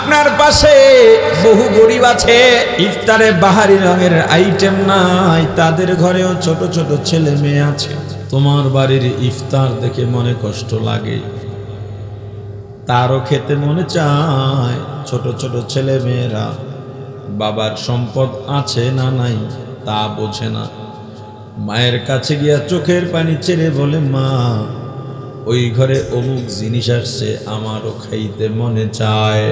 আপনার পাশে বহু গরিব আছে, ইফতারে বাহারি রঙের আইটেম নাই, তাদের ঘরেও ছোট ছোট ছেলে মেয়ে আছে। তোমার বাড়ির ইফতার দেখে মনে কষ্ট লাগে, তারও খেতে মনে চায়। ছোট ছোট ছেলে মেয়েরা বাবার সম্পদ আছে না নাই তা বোঝে না, মায়ের কাছে গিয়া চোখের পানি ছেড়ে বলে, মা ওই ঘরে অমুক জিনিস আসছে, আমারও খাইতে মনে চায়।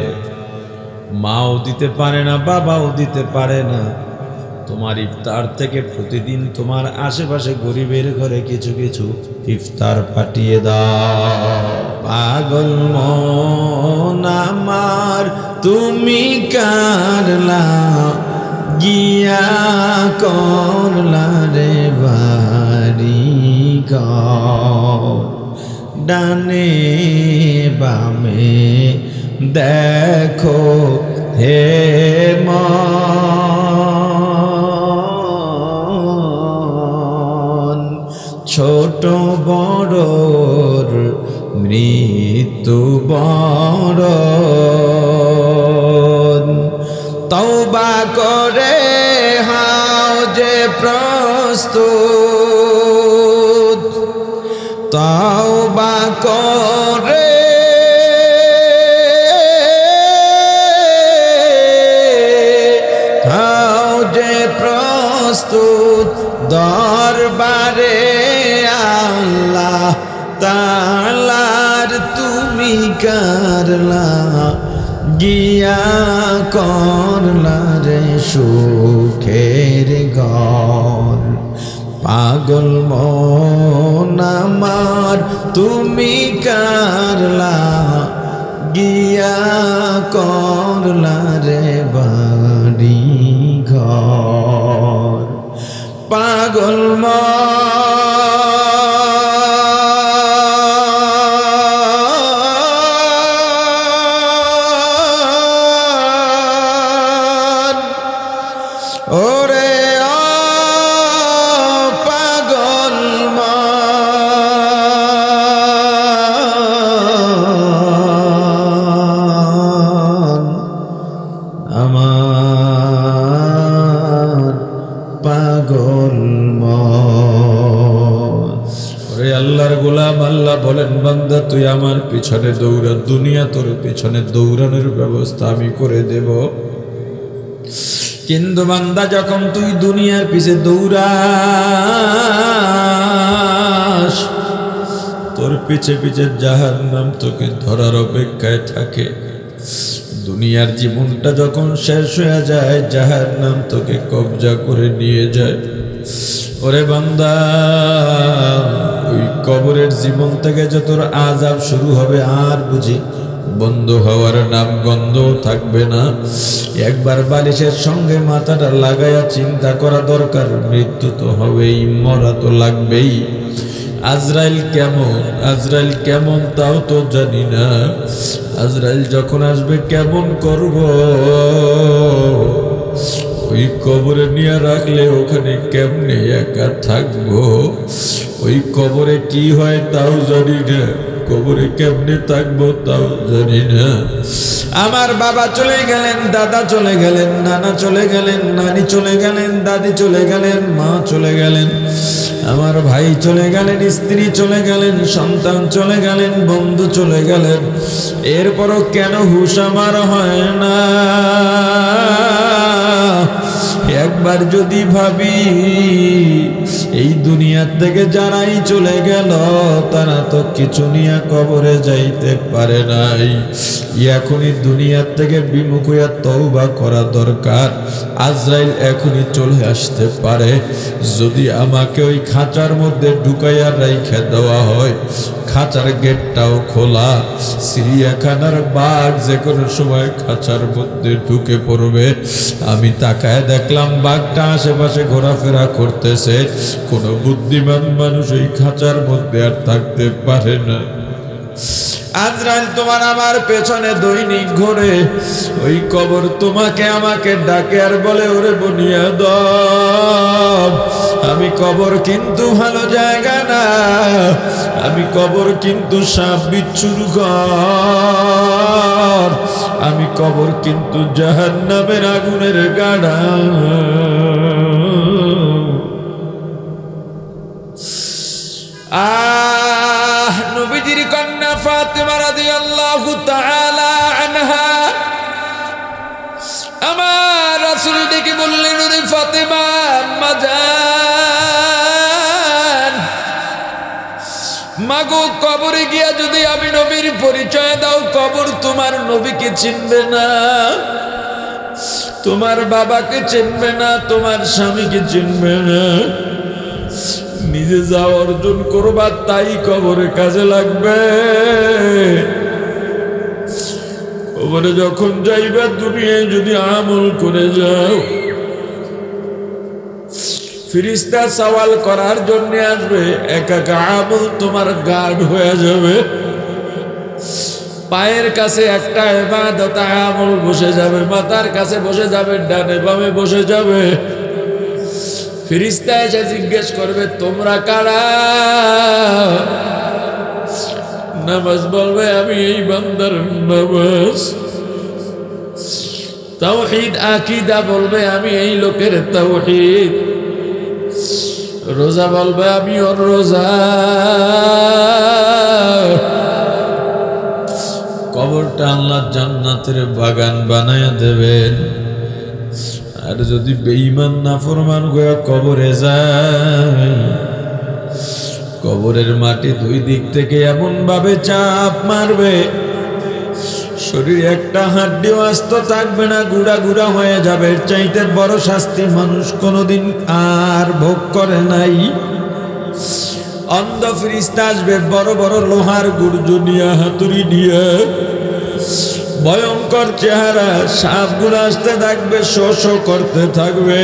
মাও দিতে পারে না, বাবাও দিতে পারে না। তোমার ইফতার থেকে প্রতিদিন তোমার আশেপাশে গরিবের ঘরে কিছু কিছু ইফতার পাঠিয়ে দাও। পাগল মন আমার তুমি কারলা গিয়া করলা রে বাড়ি ঘর, ডানে বামে দেখো হে মন, ছোট বড়র মৃত্যু বড়, তওবা করে হাও যে প্রস্তুত, তওবা করে হাও যে প্রস্তুত, দরবারে আল্লাহ তাআলার তুমি করলা গিয়া করলা রে সুখের ঘর। পাগল মন আমার তুমি করলা গিয়া করলা রে বাড়ি ঘর। পাগল ওরে ও পাগল মন আমার, পাগল মন। ওরে আল্লাহর গোলাম, আল্লাহ বলেন বান্দা তুই আমার পিছনে দৌড়া, দুনিয়া তোর পিছনে দৌড়ানোর ব্যবস্থা আমি করে দেব। কিন্তু বান্দা যখন তুই দুনিয়ার পিছে দৌড়াস, তোর পিছে পিছে জাহান্নাম তোকে ধরার অপেক্ষায় থাকে। দুনিয়ার জীবনটা যখন শেষ হয়ে যায়, জাহান্নাম তোকে কবজা করে নিয়ে যায়। ওরে বান্দা, ওই কবরের জীবন থেকে যে তোর আযাব শুরু হবে আর বুঝি বন্ধ হওয়ার নাম গন্ধ থাকবে না। একবার বালিশের সঙ্গে মাথাটা লাগাইয়া চিন্তা করা দরকার, মৃত্যু তো হবেই, মরা তো লাগবেই। আজরাইল কেমন, আজরাইল কেমন তাও তো জানি না। আজরাইল যখন আসবে কেমন করব, ওই কবরে নিয়ে রাখলে ওখানে কেমনে একা থাকবো, ওই কবরে কি হয় তাও জানি না, কবরে কেমনে থাকবো তাও জানি না। আমার বাবা চলে গেলেন, দাদা চলে গেলেন, নানা চলে গেলেন, নানি চলে গেলেন, দাদি চলে গেলেন, মা চলে গেলেন, আমার ভাই চলে গেলেন, স্ত্রী চলে গেলেন, সন্তান চলে গেলেন, বন্ধু চলে গেলেন। এরপরও কেন হুঁশ আমার হয় না? একবার যদি ভাবি এই দুনিয়া থেকে যারাই চলে গেল তারা তো কিছু নিয়ে কবরে যাইতে পারে নাই। এখনই দুনিয়ার থেকে বিমুখ হইয়া তওবা করা দরকার। আজরাইল এখনই চলে আসতে পারে। যদি আমাকে ওই খাঁচার মধ্যে ঢুকাইয়া রাইখা দেওয়া হয়, খাঁচার গেটটাও খোলা, চিড়িয়াখানার বাঘ যে কোনো সময় খাঁচার মধ্যে ঢুকে পড়বে। আমি তাকায় দেখলাম বাঘটা আশেপাশে ঘোরাফেরা করতেছে। কোনো বুদ্ধিমান মানুষ ওই খাঁচার মধ্যে আর থাকতে পারে না। আজরাইল তোমার আমার পেছনে দৈনিক ঘোরে, ওই কবর তোমাকে আমাকে ডাকে আর বলে, ওরে বুনিয়াদম, আমি কবর কিন্তু ভালো জায়গা না, আমি কবর কিন্তু সাপ বিচ্ছুর ঘর, আমি কবর কিন্তু জাহান্নামের আগুনের গাড়া। নবীজির কন্যা ফাতেমা রাদিয়াল্লাহু তাআলা আনহা আমার রাসূল ডেকে বললেন, ওরে ফাতেমা আম্মা জান, মাগো কবরে গিয়া যদি আমি নবীর পরিচয় দাও, কবর তোমার নবীকে চিনবে না, তোমার বাবাকে চিনবে না, তোমার স্বামীকে চিনবে না। নিজে যা অর্জন করবা তাই কবরে কাজে লাগবে। কবরে যখন যাইবা, দুনিয়ায় যদি আমল করে যাও, ফেরেশতা সওয়াল করার জন্য আসবে, একা একা আমল তোমার গার্ড হয়ে যাবে। পায়ের কাছে একটা ইবাদত আমল বসে যাবে, মাথার কাছে বসে যাবে, ডানে বামে বসে যাবে। ফেরেশতা এসে জিজ্ঞেস করবে, তোমরা কারা? নামাজ বলবে, আমি এই বান্দার নামাজ। তাওহীদ আকীদা বলবে, আমি এই লোকের তাওহীদ। রোজা বলবে, আমি ওর রোজা। কবরটা আল্লাহ জান্নাতের বাগান বানায়া দেবেন। আর যদি বেঈমান নাফরমান গোয়া কবরে যায়, কবরের মাটি দুই দিক থেকে এমন ভাবে চাপ মারবে, শরীরে একটা হাড্ডিও আস্ত থাকবে না, গুড়া গুড়া হয়ে যাবে। চাইতে বড় শাস্তি মানুষ কোনোদিন আর ভোগ করে নাই। অন্ধ ফেরেশতা আসবে, বড় বড় লোহার গুর্জ নিয়ে, হাতুড়ি নিয়ে, ভয়ঙ্কর চেহারা, সাপগুলো আসতে থাকবে, শো শো করতে থাকবে।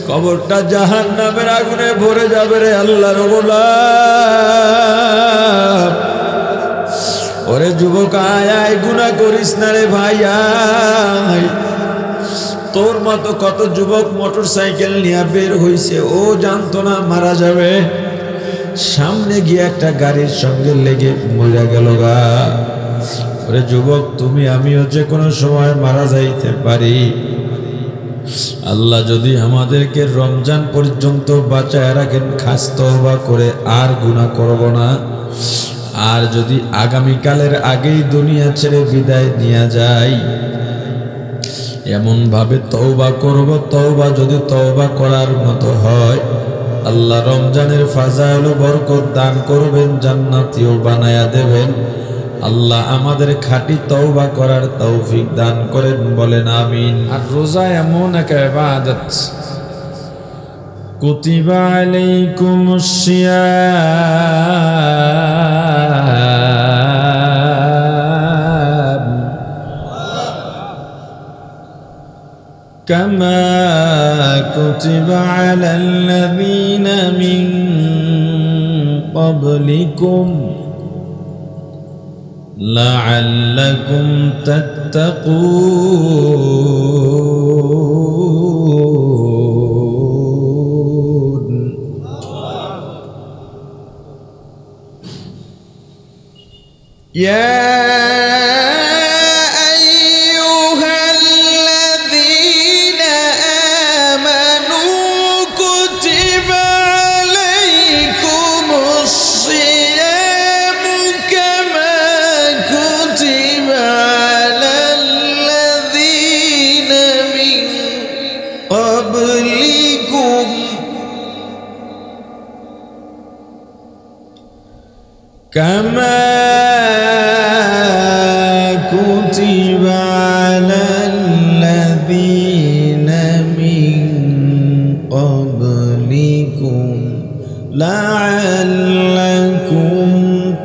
কবরটা জাহান্নামের আগুনে ভরে যাবে রে আল্লাহর গোলাম। ওরে যুবক, আয় আয়, গুনাহ করিস না রে ভাই, আয়। তোর মতো কত যুবক মোটর সাইকেল নিয়ে বের হইছে, ও জানতো না মারা যাবে, সামনে গিয়ে একটা গাড়ির সঙ্গে লেগে মরে গেল গা। ওরে যুবক, তুমি আমিও যে কোনো সময় মারা যাইতে পারি। আল্লাহ যদি আমাদেরকে রমজান পর্যন্ত বাঁচায় রাখেন, খাস তওবা করে আর গুনাহ করব না। আর যদি আগামীকালের আগেই দুনিয়া ছেড়ে বিদায় নিয়ে যাই, এমন ভাবে তওবা করব, তওবা যদি তওবা করার মতো হয়, আল্লাহ রমজানের ফাজাইল ও বরকত দান করবেন, জান্নাতীও বানায়া দেবেন। আল্লাহ আমাদের খাঁটি তওবা করার তৌফিক দান করেন, বলেন আমিন। আর রোজা এমন এক ইবাদত, কুতিবা আলাইকুমুস সিয়াম কামা কুতিবা আলাল্লাযীনা মিন ক্বাবলিকুম لعلكم تتقون يا أيها الذين آمنوا كتب عليكم الصيام كما كتب على الذين من قبلكم كما كتب على الذين من قبلكم لعلكم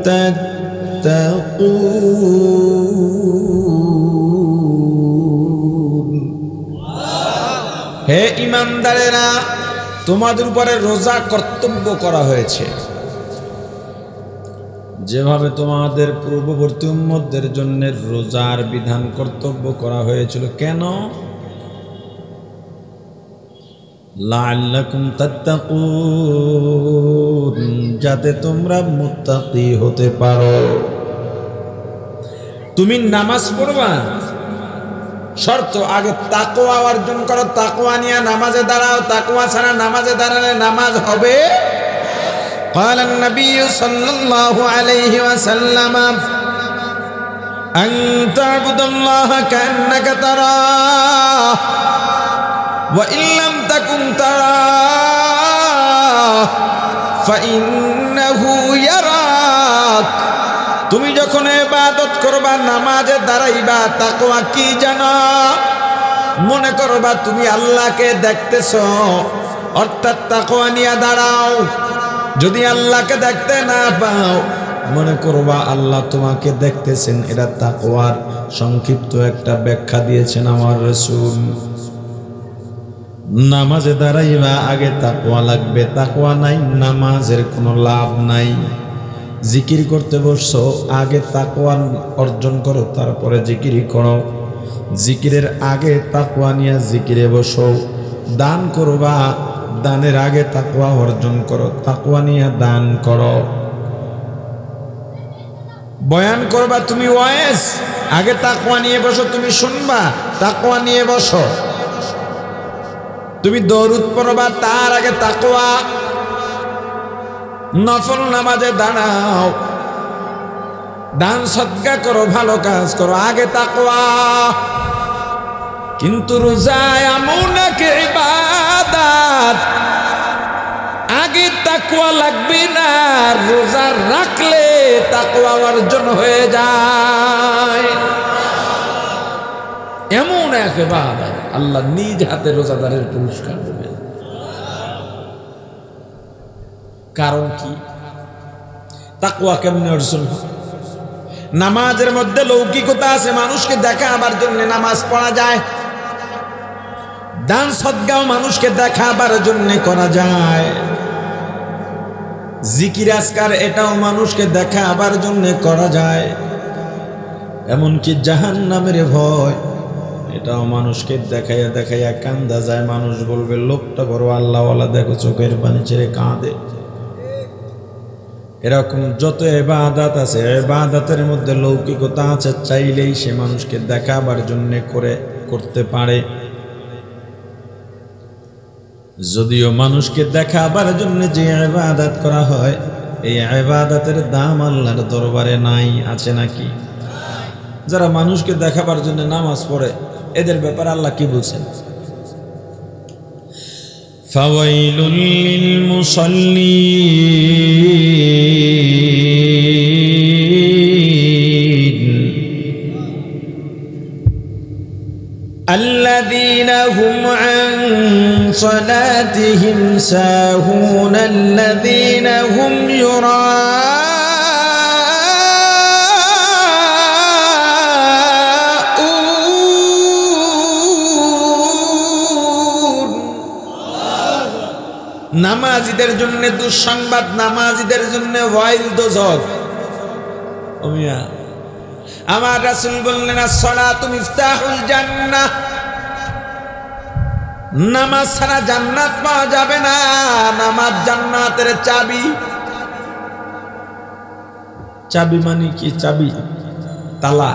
تتقون হে ঈমানদারেরা, তোমাদের উপরে রোজা কর্তব্য করা হয়েছে। যেভাবে তোমাদের পূর্ববর্তী উম্মতদের জন্য রোজার বিধান কর্তব্য করা হয়েছিল। কেন? লাআল্লাকুম তাত্তাকুন, যাতে তোমরা মুত্তাকি হতে পারো। তুমি নামাজ পড়বা, শর্ত আগে তাকওয়া অর্জন করো, তাকওয়া নিয়ে নামাজে দাঁড়াও। তাকওয়া ছাড়া নামাজে দাঁড়ালে নামাজ হবে। قال النبي صلى الله عليه وسلم أن تعبد الله كأنك تراه وإن لم تكن تراه فإنه يراك। তুমি যখন ইবাদত করবা, নামাজে দাঁড়াইবা, তাকওয়া কি জানো? মনে করবা তুমি আল্লাহকে দেখতেছো, অর্থাৎ তাকওয়া নিয়ে দাঁড়াও। যদি আল্লাহকে দেখতে না পাও, মনে করবা আল্লাহ তোমাকে দেখতেছেন। এটা তাকওয়ার সংক্ষিপ্ত একটা ব্যাখ্যা দিয়েছেন আমার রাসূল। নামাজে দাঁড়াইবা, আগে তাকওয়া লাগবে। তাকওয়া নাই, নামাজের কোনো লাভ নাই। জিকির করতে বসছো, আগে তাকওয়া অর্জন করো, তারপরে জিকির করো। জিকিরের আগে তাকওয়া নিয়ে জিকিরে বসো। দান করবা, দানের আগে তাকওয়া অর্জন করো, তাকওয়া নিয়ে দান করো। বয়ান করবা তুমি ওয়াইজ, আগে তাকওয়া নিয়ে বসো। তুমি শুনবা, তাকওয়া নিয়ে বসো। তুমি দরুদ পড়বা, তার আগে তাকওয়া। নফল নামাজে দাঁড়াও, দান সদকা করো, ভালো কাজ করো, আগে তাকওয়া। কিন্তু রোজায় এমন এক ইবাদত, আগে তাকওয়া লাগবে না, রোজা রাখলে তাকওয়া অর্জন হয়ে যায়। এমন এক ইবাদত আল্লাহ নিজ হাতে রোজাদারের পুরস্কার দেবেন। কারণ কি? তাকওয়া কেমনে অর্জন হয়? নামাজের মধ্যে লৌকিকতা আছে, মানুষকে দেখাবার জন্য নামাজ পড়া যায়। দান সদকাও মানুষকে দেখাবার জন্য করা যায়। জিকির আজকার এটাও মানুষকে দেখাবার জন্য করা যায়। এমনকি জাহান্নামের ভয়, এটাও মানুষকে দেখাইয়া দেখাইয়া কান্দা যায়। মানুষ বলবে লোকটা বড় আল্লাহওয়ালা, দেখো চোখের পানি ছেড়ে কাঁদে। এরকম যত ইবাদত আছে, ইবাদতের মধ্যে লৌকিকতা আছে, চাইলেই সে মানুষকে দেখাবার জন্য করতে পারে। যদিও মানুষকে দেখাবার জন্য যে ইবাদত করা হয়, এই ইবাদতের দাম আল্লাহর দরবারে নাই। আছে নাকি? যারা মানুষকে দেখাবার জন্য নামাজ পড়ে, এদের ব্যাপারে আল্লাহ কি বলছেন? ফাওয়াইলুল লিল মুসাল্লিন আল্লাযীনা হুম আন সালাতিহিম সাহুন আল্লাযীনা হুম নামাজীদের জন্য দুঃসংবাদ, নামাজীদের জন্য ওয়াইল দোজখ। আমার রাসূল বললেন, as-সালাতু মিফতাহুল জান্নাহ। নামাজ ছাড়া জান্নাত পাওয়া যাবে না। নামাজ জান্নাতের চাবি। চাবি মানে কি? চাবি তালা।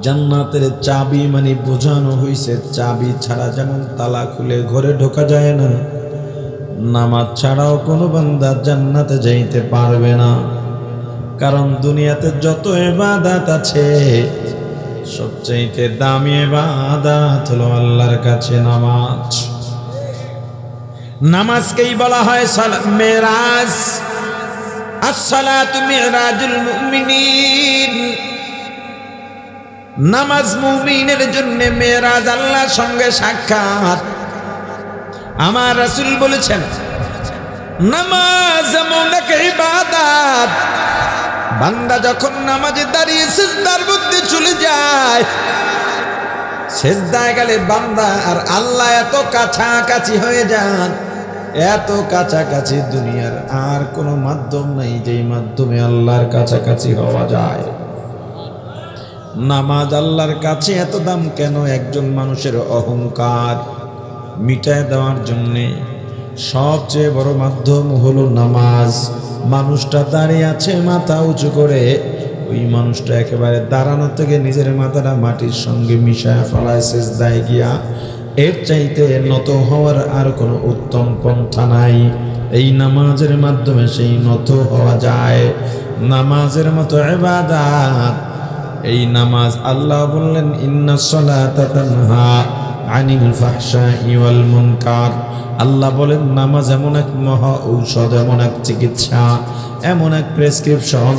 জান্নাতের চাবি মানে বোঝানো হয়েছে চাবি ছাড়া যেমন তালা খুলে ঘরে ঢোকা যায় না, নামাজ ছাড়াও কোনো বান্দা জান্নাতে যাইতে পারবে না। কারণ দুনিয়াতে যত ইবাদত আছে, সবচেয়ে দামি ইবাদত হলো আল্লাহর কাছে নামাজ। নামাজকেই বলা হয় মেরাজ। as-salatu মিরাজুল মুমিনিন। নামাজ মুমিনের জন্য মেরাজ, আল্লাহর সঙ্গে সাক্ষাৎ। আমার রাসূল বলেছেন, নামাজ এমন এক ইবাদত, বান্দা যখন নামাজে দাঁড়িয়ে সিজদার মধ্যে চলে যায়, সিজদায় গেলে বান্দা আর আল্লাহ এত কাছাকাছি হয়ে যান, এত কাছাকাছি দুনিয়ার আর কোনো মাধ্যম নাই যেই মাধ্যমে আল্লাহর কাছাকাছি হওয়া যায়। নামাজ আল্লাহর কাছে এত দাম কেন? একজন মানুষের অহংকার মিটায় দেওয়ার জন্যে। সবচেয়ে বড় মাধ্যম হলো নামাজ। মানুষটা দাঁড়িয়ে আছে মাথা উঁচু করে, ওই মানুষটা একেবারে দাঁড়ানো থেকে নিজের মাথাটা মাটির সঙ্গে মিশায় ফেলায় সিজদায় গিয়া। এর চাইতে নত হওয়ার আর কোনো উত্তম পন্থা নাই। এই নামাজের মাধ্যমে সেই নত হওয়া যায়। নামাজের মতো ইবাদত এই নামাজ। আল্লাহ বললেন ইন্নাস সালাতা তানহা আনিল ফাহশাই ওয়াল মুনকার। আল্লাহ বলেন নামাজ এমন এক মহা ঔষধ, এমন এক চিকিৎসা, এমন এক প্রেসক্রিপশন।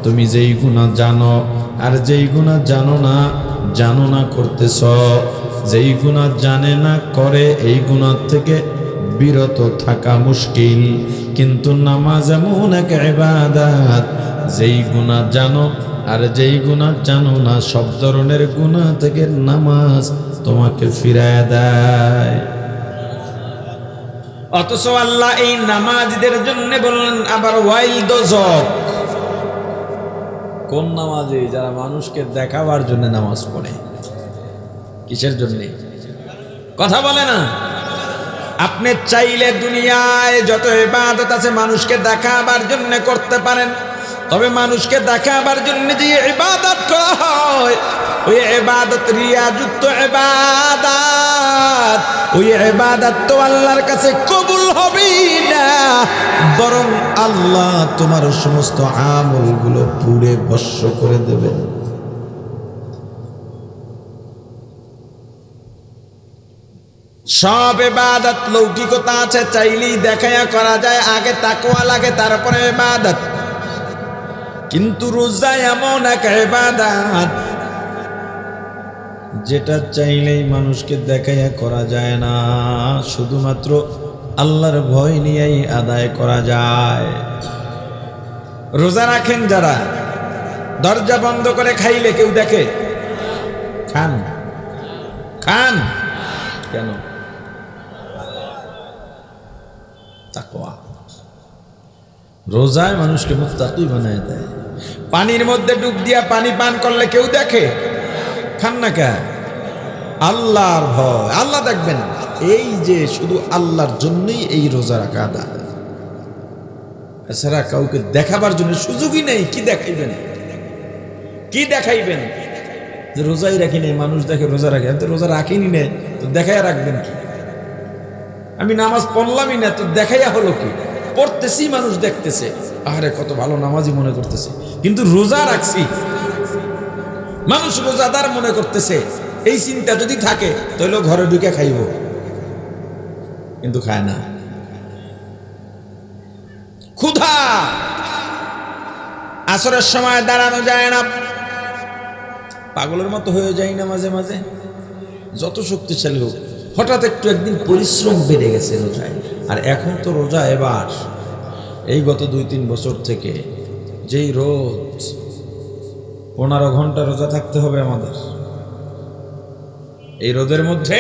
তুমি যেই গুনাহ জানো আর যেই গুনাহ জানো না করতেছ, যেই গুনাহ জানে না করে, এই গুনাহ থেকে বিরত থাকা মুশকিল। কিন্তু নামাজ এমন এক ইবাদত, যেই গুনাহ জানো আর যেই গুনাহ জানো না, সব ধরনের গুনাহ থেকে নামাজ তোমাকে ফিরায় দেয়। অথচ আল্লাহ এই নামাজীদের জন্য বললেন আবার ওয়াইল দোজক। কোন নামাজি? যারা মানুষকে দেখাবার জন্য নামাজ পড়ে। কিসের জন্য? কথা বলে না। আপনি চাইলে দুনিয়ায় যত ইবাদত আছে মানুষকে দেখাবার জন্য করতে পারেন, তবে মানুষকে দেখাবার জন্য যে ইবাদত করা হয়, ওই ইবাদত রিয়াযুক্ত ইবাদত, ওই ইবাদত তো আল্লাহর কাছে কবুল হবে না, বরং আল্লাহ তোমার সমস্ত আমলগুলো পুড়ে ভস্ম করে দেবেন। সব ইবাদত লৌকিকতা আছে, চাইলেই দেখায়া করা যায়, আগে তাকওয়া লাগে তারপরে ইবাদত। কিন্তু রোজা এমন এক ইবাদত যেটা চাইলেই মানুষকে দেখাইয়া করা যায় না, শুধুমাত্র আল্লাহর ভয় নিয়েই আদায় করা যায়। রোজা রাখেন যারা, দরজা বন্ধ করে খাইলে কেউ দেখে? খান খান কেন? তাকওয়া। রোজায় মানুষকে মুত্তাকি বানায় দেয়। পানির মধ্যে ডুব দিয়া পানি পান করলে কেউ দেখে? খান না কে? আল্লাহর ভয়। আল্লাহ দেখবেন, এই যে শুধু আল্লাহর জন্যই এই রোজা রাখা আদা। এছাড়া কাউকে দেখাবার জন্য সুযোগই নেই। কি দেখাইবেন? কি দেখাইবেন? যে রোজাই রাখি নেই, মানুষ দেখে রোজা রাখে। আমি তো রোজা রাখিনি নেই, তো দেখাইয়া রাখবেন কি? আমি নামাজ পড়লামই না, তো দেখাইয়া হলো কি? পড়তেছি, মানুষ দেখতেছে, আরে কত ভালো নামাজি মনে করতেছে। কিন্তু রোজা রাখছি, মানুষ রোজাদার মনে করতেছে। এই চিন্তা যদি থাকে তাহলে ঘরে ঢুকে খাইব, কিন্তু খায় না। ক্ষুধা, আসরের সময় দাঁড়ানো যায় না, পাগলের মতো হয়ে যায় না মাঝে মাঝে। যত শক্তিশালী হোক, হঠাৎ একটু একদিন পরিশ্রম বেড়ে গেছে রোজায়। আর এখন তো রোজা এবার এই গত 2-3 বছর থেকে যেই রোজ, 15 ঘন্টা রোজা থাকতে হবে আমাদের এই রোদের মধ্যে।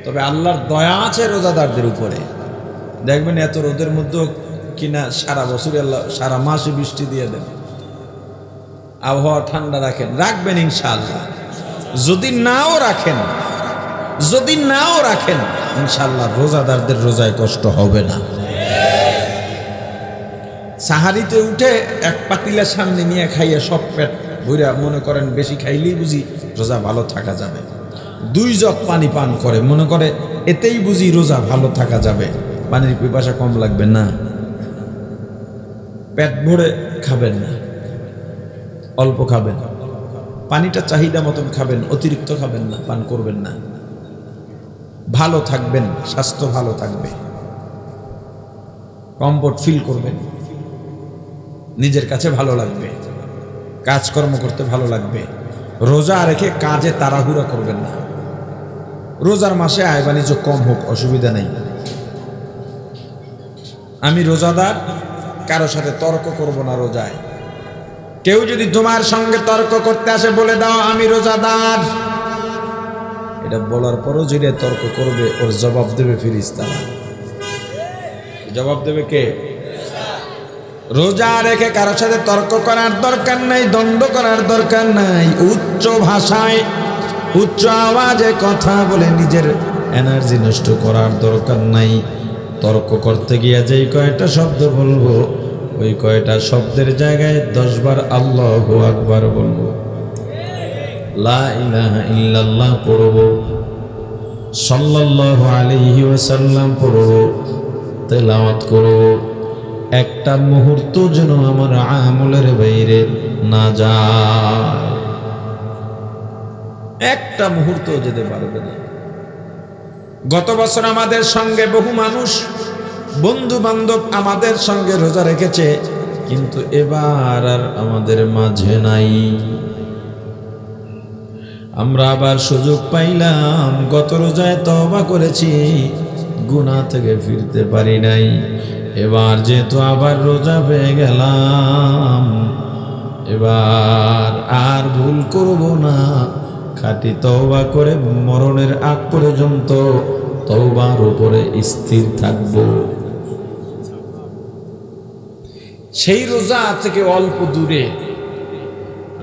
তবে আল্লাহর দয়া আছে রোজাদারদের উপরে। দেখবেন এত রোদের মধ্যেও কিনা সারা বছর আল্লাহ সারা মাসে বৃষ্টি দিয়ে দেন, আবহাওয়া ঠান্ডা রাখবেন ইনশাআল্লাহ। যদি নাও রাখেন ইনশাআল্লাহ রোজাদারদের রোজায় কষ্ট হবে না। সাহারিতে উঠে এক পাতিলা সামনে নিয়ে খাইয়ে সব পেট ভইরা মনে করেন বেশি খাইলেই বুঝি রোজা ভালো থাকা যাবে। 2 জগ পানি পান করে মনে করে এতেই বুঝি রোজা ভালো থাকা যাবে। পানির পিপাসা কম লাগবে না। পেট ভরে খাবেন না, অল্প খাবেন। পানিটা চাহিদা মতন খাবেন, অতিরিক্ত খাবেন না, পান করবেন না। ভালো থাকবেন, স্বাস্থ্য ভালো থাকবে, কমফোর্ট ফিল করবেন, নিজের কাছে ভালো লাগবে, কাজকর্ম করতে ভালো লাগবে। রোজা রেখে কাজে তাড়াহুড়া করবেন না। রোজার মাসে আয় বাণিজ্য কম হোক, অসুবিধা নেই। আমি রোজাদার, কারো সাথে তর্ক করব না রোজায়। কেউ যদি তোমার সঙ্গে তর্ক করতে আসে বলে দাও আমি রোজাদার। এটা বলার পরও যেটা তর্ক করবে ওর জবাব দেবে ফেরেশতারা। জবাব দেবে কে? রোজা রেখে কারোর সাথে তর্ক করার দরকার নাই, দ্বন্দ্ব করার দরকার নাই, উচ্চ ভাষায় উচ্চ আওয়াজে কথা বলে নিজের এনার্জি নষ্ট করার দরকার নাই। তর্ক করতে গিয়ে যেই কয়টা শব্দ বলবো ওই কয়টা শব্দের জায়গায় 10 বার আল্লাহু আকবার বলবো, লা ইলাহা ইল্লাল্লাহ পড়বো, সাল্লাল্লাহু আলাইহি ওয়াসাল্লাম পড়বো, তেলাওয়াত করব। একটা মুহূর্ত যেন আমার আমলের বাইরে না যায়, একটা মুহূর্ত যেতে পারবে না। গত বছর আমাদের সঙ্গে বহু মানুষ বন্ধু বান্ধব আমাদের সঙ্গে রোজা রেখেছে, কিন্তু এবার আর আমাদের মাঝে নাই। আমরা আবার সুযোগ পাইলাম, গত রোজায় তওবা করেছি, গুনাহ থেকে ফিরতে পারি নাই। এবার যেহেতু আবার রোজা পেয়ে গেলাম, এবার আর ভুল করব না, খাঁটি তওবা করে মরণের আগ পর্যন্ত তওবার উপরে স্থির থাকব। সেই রোজা থেকে অল্প দূরে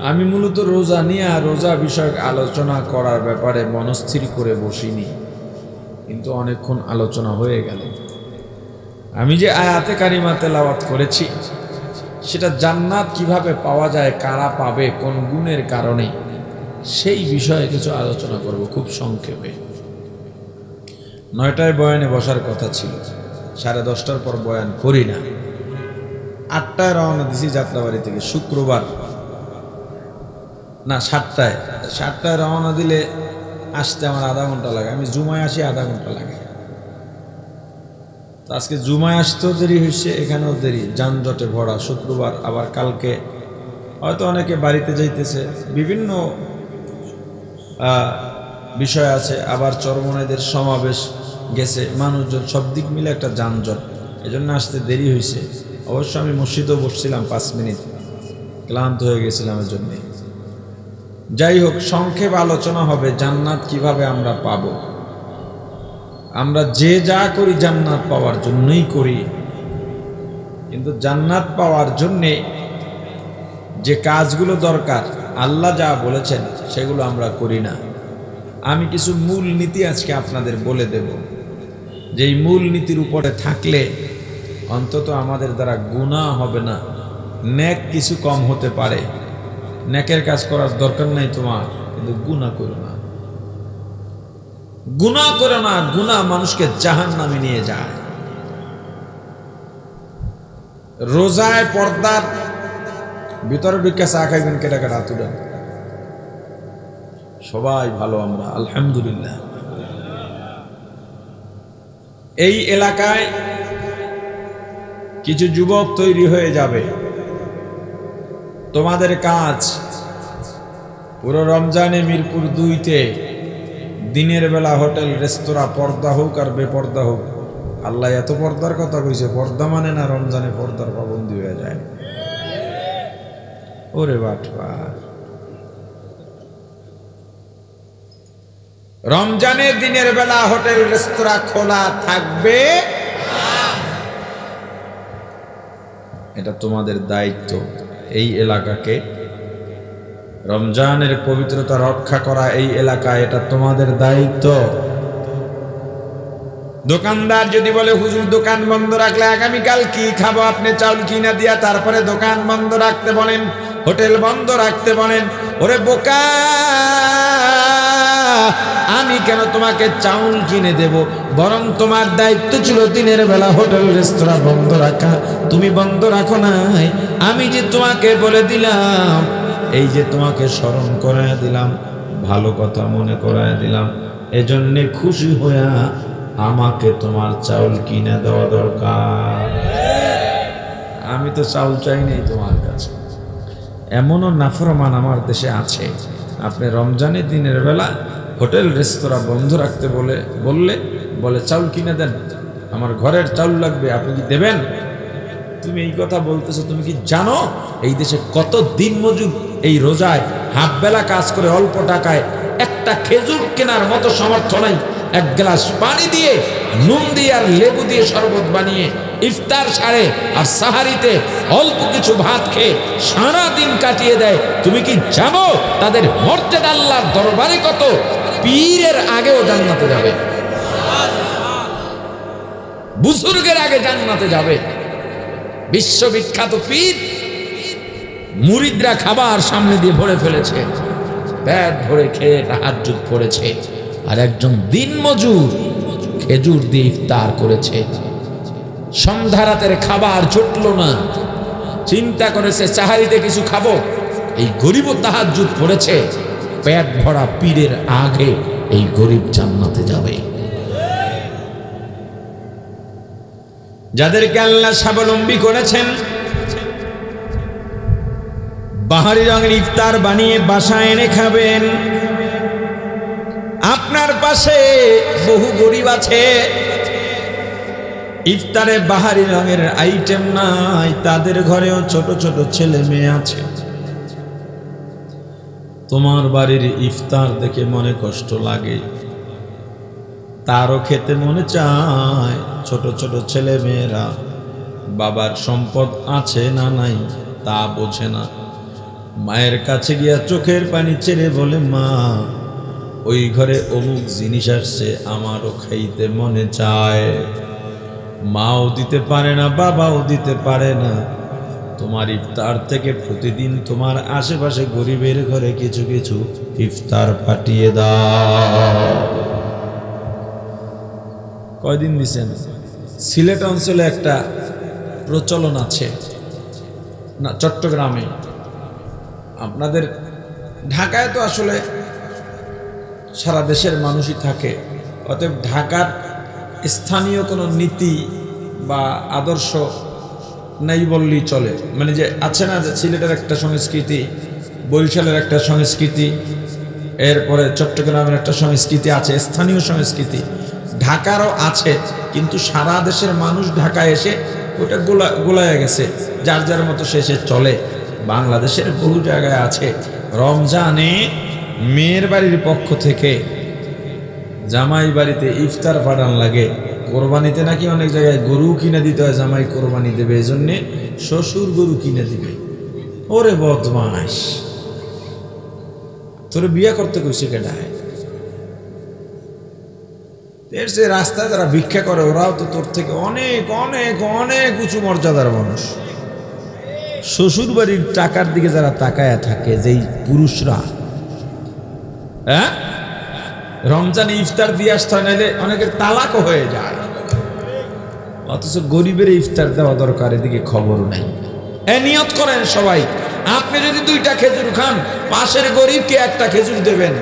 আমি মূলত রোজা নিয়ে রোজা বিষয়ক আলোচনা করার ব্যাপারে মনস্থির করে বসিনি, কিন্তু অনেকক্ষণ আলোচনা হয়ে গেল। আমি যে আয়াতে কারিমা তেলাওয়াত করেছি সেটা জান্নাত কিভাবে পাওয়া যায়, কারা পাবে, কোন গুণের কারণে, সেই বিষয়ে কিছু আলোচনা করব খুব সংক্ষেপে। 9টায় বয়ানে বসার কথা ছিল, 10:30টার পর বয়ান করি না। 8টায় রওনা দিছি যাত্রাবাড়ি থেকে, শুক্রবার না 7টায় রওনা দিলে আসতে আমার আধা ঘন্টা লাগে। আমি জুমায় আসি আধা ঘন্টা লাগে। তো আজকে জুমায় আসতেও দেরি হয়েছে, এখানেও দেরি, যানজটে ভরা শুক্রবার। আবার কালকে হয়তো অনেকে বাড়িতে যাইতেছে, বিভিন্ন বিষয় আছে। আবার চরমনাইদের সমাবেশ গেছে, মানুষজন, সব দিক মিলে একটা যানজট, এজন্য আসতে দেরি হয়েছে। অবশ্য আমি মসজিদেও বসছিলাম 5 মিনিট, ক্লান্ত হয়ে গেছিলাম এর জন্যে। যাই হোক, সংক্ষেপ আলোচনা হবে জান্নাত কিভাবে আমরা পাব। আমরা যে যা করি জান্নাত পাওয়ার জন্যই করি, কিন্তু জান্নাত পাওয়ার জন্যে যে কাজগুলো দরকার আল্লাহ যা বলেছেন সেগুলো আমরা করি না। আমি কিছু মূল নীতি আজকে আপনাদের বলে দেব, যেই মূল নীতির উপরে থাকলে অন্তত আমাদের দ্বারা গুনাহ হবে না, নেক কিছু কম হতে পারে। নেকের কাজ করার দরকার নাই তোমার, কিন্তু গুনাহ করো না, গুনাহ করো না। গুনাহ মানুষকে জাহান্নামে নিয়ে যায়। রোজায় পর্দার ভিতরে ঢুকে চা খাইবেন, কেটা কেটা তুলেন। সবাই ভালো, আমরা আলহামদুলিল্লাহ। এই এলাকায় কিছু যুবক তৈরি হয়ে যাবে, তোমাদের কাজ পুরো রমজানে মিরপুর 2-তে দিনের বেলা হোটেল রেস্তোরাঁ, পর্দা হোক আর বেপর্দা হোক, আল্লাহ এত পর্দার কথা কইছে, পর্দা মানে না রমজানে পর্দার পাবন্দি হয়ে যায়। ওরে বাটপার, রমজানের দিনের বেলা হোটেল রেস্তোরাঁ খোলা থাকবে, এটা তোমাদের দায়িত্ব। এই এলাকাকে, রমজানের পবিত্রতা রক্ষা করা এই এলাকায়, এটা তোমাদের দায়িত্ব। দোকানদার যদি বলে হুজুর দোকান বন্ধ রাখলে আগামীকাল কি খাবো, আপনি চাউল কিনা দিয়া তারপরে দোকান বন্ধ রাখতে বলেন, হোটেল বন্ধ রাখতে বলেন, ওরে বোকা, আমি কেন তোমাকে চাউল কিনে দেব? বরং তোমার দায়িত্ব ছিল দিনের বেলা হোটেল রেস্তোরাঁ বন্ধ রাখা, তুমি বন্ধ রাখো নাই। আমি যে তোমাকে বলে দিলাম, এই যে তোমাকে স্মরণ করায় দিলাম, ভালো কথা মনে করায় দিলাম, এজন্যে খুশি হইয়া আমাকে তোমার চাউল কিনে দেওয়া দরকার। আমি তো চাউল চাই নাই তোমার কাছে। এমনও নাফরমান আমার দেশে আছে, আপনি রমজানের দিনের বেলা হোটেল রেস্তোরাঁ বন্ধ রাখতে বললে বলে চাউল কিনে দেন, আমার ঘরের চাউল লাগবে, আপনি কি দেবেন? তুমি এই কথা বলতেছো, তুমি কি জানো এই দেশে কত দিন মজুর এই রোজায় হাফ বেলা কাজ করে অল্প টাকায় একটা খেজুর কেনার মতো সামর্থ্য নাই, এক গ্লাস পানি দিয়ে নুন দিয়ে আর লেবু দিয়ে শরবত বানিয়ে ইফতার সারে আর সাহারিতে অল্প কিছু ভাত খেয়ে সারা দিন কাটিয়ে দেয়। তুমি কি জানো তাদের মর্যাদা আল্লাহর দরবারে কত? পীরের আগেও জান্নাতে যাবে, বুজুর্গের আগে জান্নাতে যাবে। বিশ্ববিখ্যাত পীর, মুরিদরা খাবার সামনে দিয়ে ভরে ফেলেছে, পেট ভরে খেয়ে তাহাজ্জুদ পড়েছে। আর একজন দিনমজুর খেজুর দিয়ে ইফতার করেছে। সন্ধ্যা রাতের খাবার জুটল না, চিন্তা করেছে সাহারিতে কিছু খাবো। এই গরিবও তাহাজ্জুদ পড়েছে, পেট ভরা পীরের আগে এই গরিব জান্নাতে যাবে। যাদেরকে আল্লাহ স্বাবলম্বী করেছেন, বাহারি রঙের ইফতার বানিয়ে বাসায় এনে খাবেন। আপনার পাশে বহু গরিব আছে, ইফতারে বাহারি রঙের আইটেম নাই, তাদের ঘরেও ছোট ছোট ছেলে মেয়ে আছে। তোমার বাড়ির ইফতার দেখে মনে কষ্ট লাগে, তারও খেতে মনে চায়। ছোট ছোট ছেলে মেয়েরা বাবার সম্পদ আছে না নাই তা বোঝে না। মায়ের কাছে গিয়া চোখের পানি ছেড়ে বলে, মা ওই ঘরে অমুক জিনিস আসছে, আমারও খাইতে মনে চায়। মাও দিতে পারে না, বাবাও দিতে পারে না। তোমার ইফতার থেকে প্রতিদিন তোমার আশেপাশে গরিবের ঘরে কিছু কিছু ইফতার পাঠিয়ে দাও। কয়দিন দিছেন? সিলেট অঞ্চলে একটা প্রচলন আছে না, চট্টগ্রামে। আপনাদের ঢাকায় তো আসলে সারা দেশের মানুষই থাকে, অতএব ঢাকার স্থানীয় কোনো নীতি বা আদর্শ নাই বললেই চলে। মানে যে আছে না, যে সিলেটের একটা সংস্কৃতি, বরিশালের একটা সংস্কৃতি, এরপরে চট্টগ্রামের একটা সংস্কৃতি আছে, স্থানীয় সংস্কৃতি। ঢাকারও আছে, কিন্তু সারা দেশের মানুষ ঢাকায় এসে ওটা গোলায় গেছে, যার যার মতো শেষে চলে। বাংলাদেশের বহু জায়গায় আছে, রমজানে মেয়ের বাড়ির পক্ষ থেকে জামাই বাড়িতে ইফতার পাঠান লাগে। কোরবানিতে নাকি অনেক জায়গায় গরু কিনে দিতে হয়, জামাই কোরবানি দেবে, এই জন্যে শ্বশুর গরু কিনে দিবে। ওরে বদমাস, তোরে বিয়ে করতে কইছে কেডায়? এর সে রাস্তায় যারা ভিক্ষা করে ওরাও তো তোর থেকে অনেক অনেক অনেক উঁচু মর্যাদার মানুষ। শ্বশুর বাড়ির টাকার দিকে যারা তাকায়া থাকে, যেই পুরুষরা, হ্যাঁ, রমজানে ইফতার দিয়ে আসতে হয়, নাইলে অনেকের তালাকও হয়ে যায়। অথচ গরিবের ইফতার দেওয়া দরকার, এদিকে খবর নাই। নিয়ত করেন সবাই, আপনি যদি 2টা খেজুর খান, পাশের গরিবকে 1টা খেজুর দেবেন।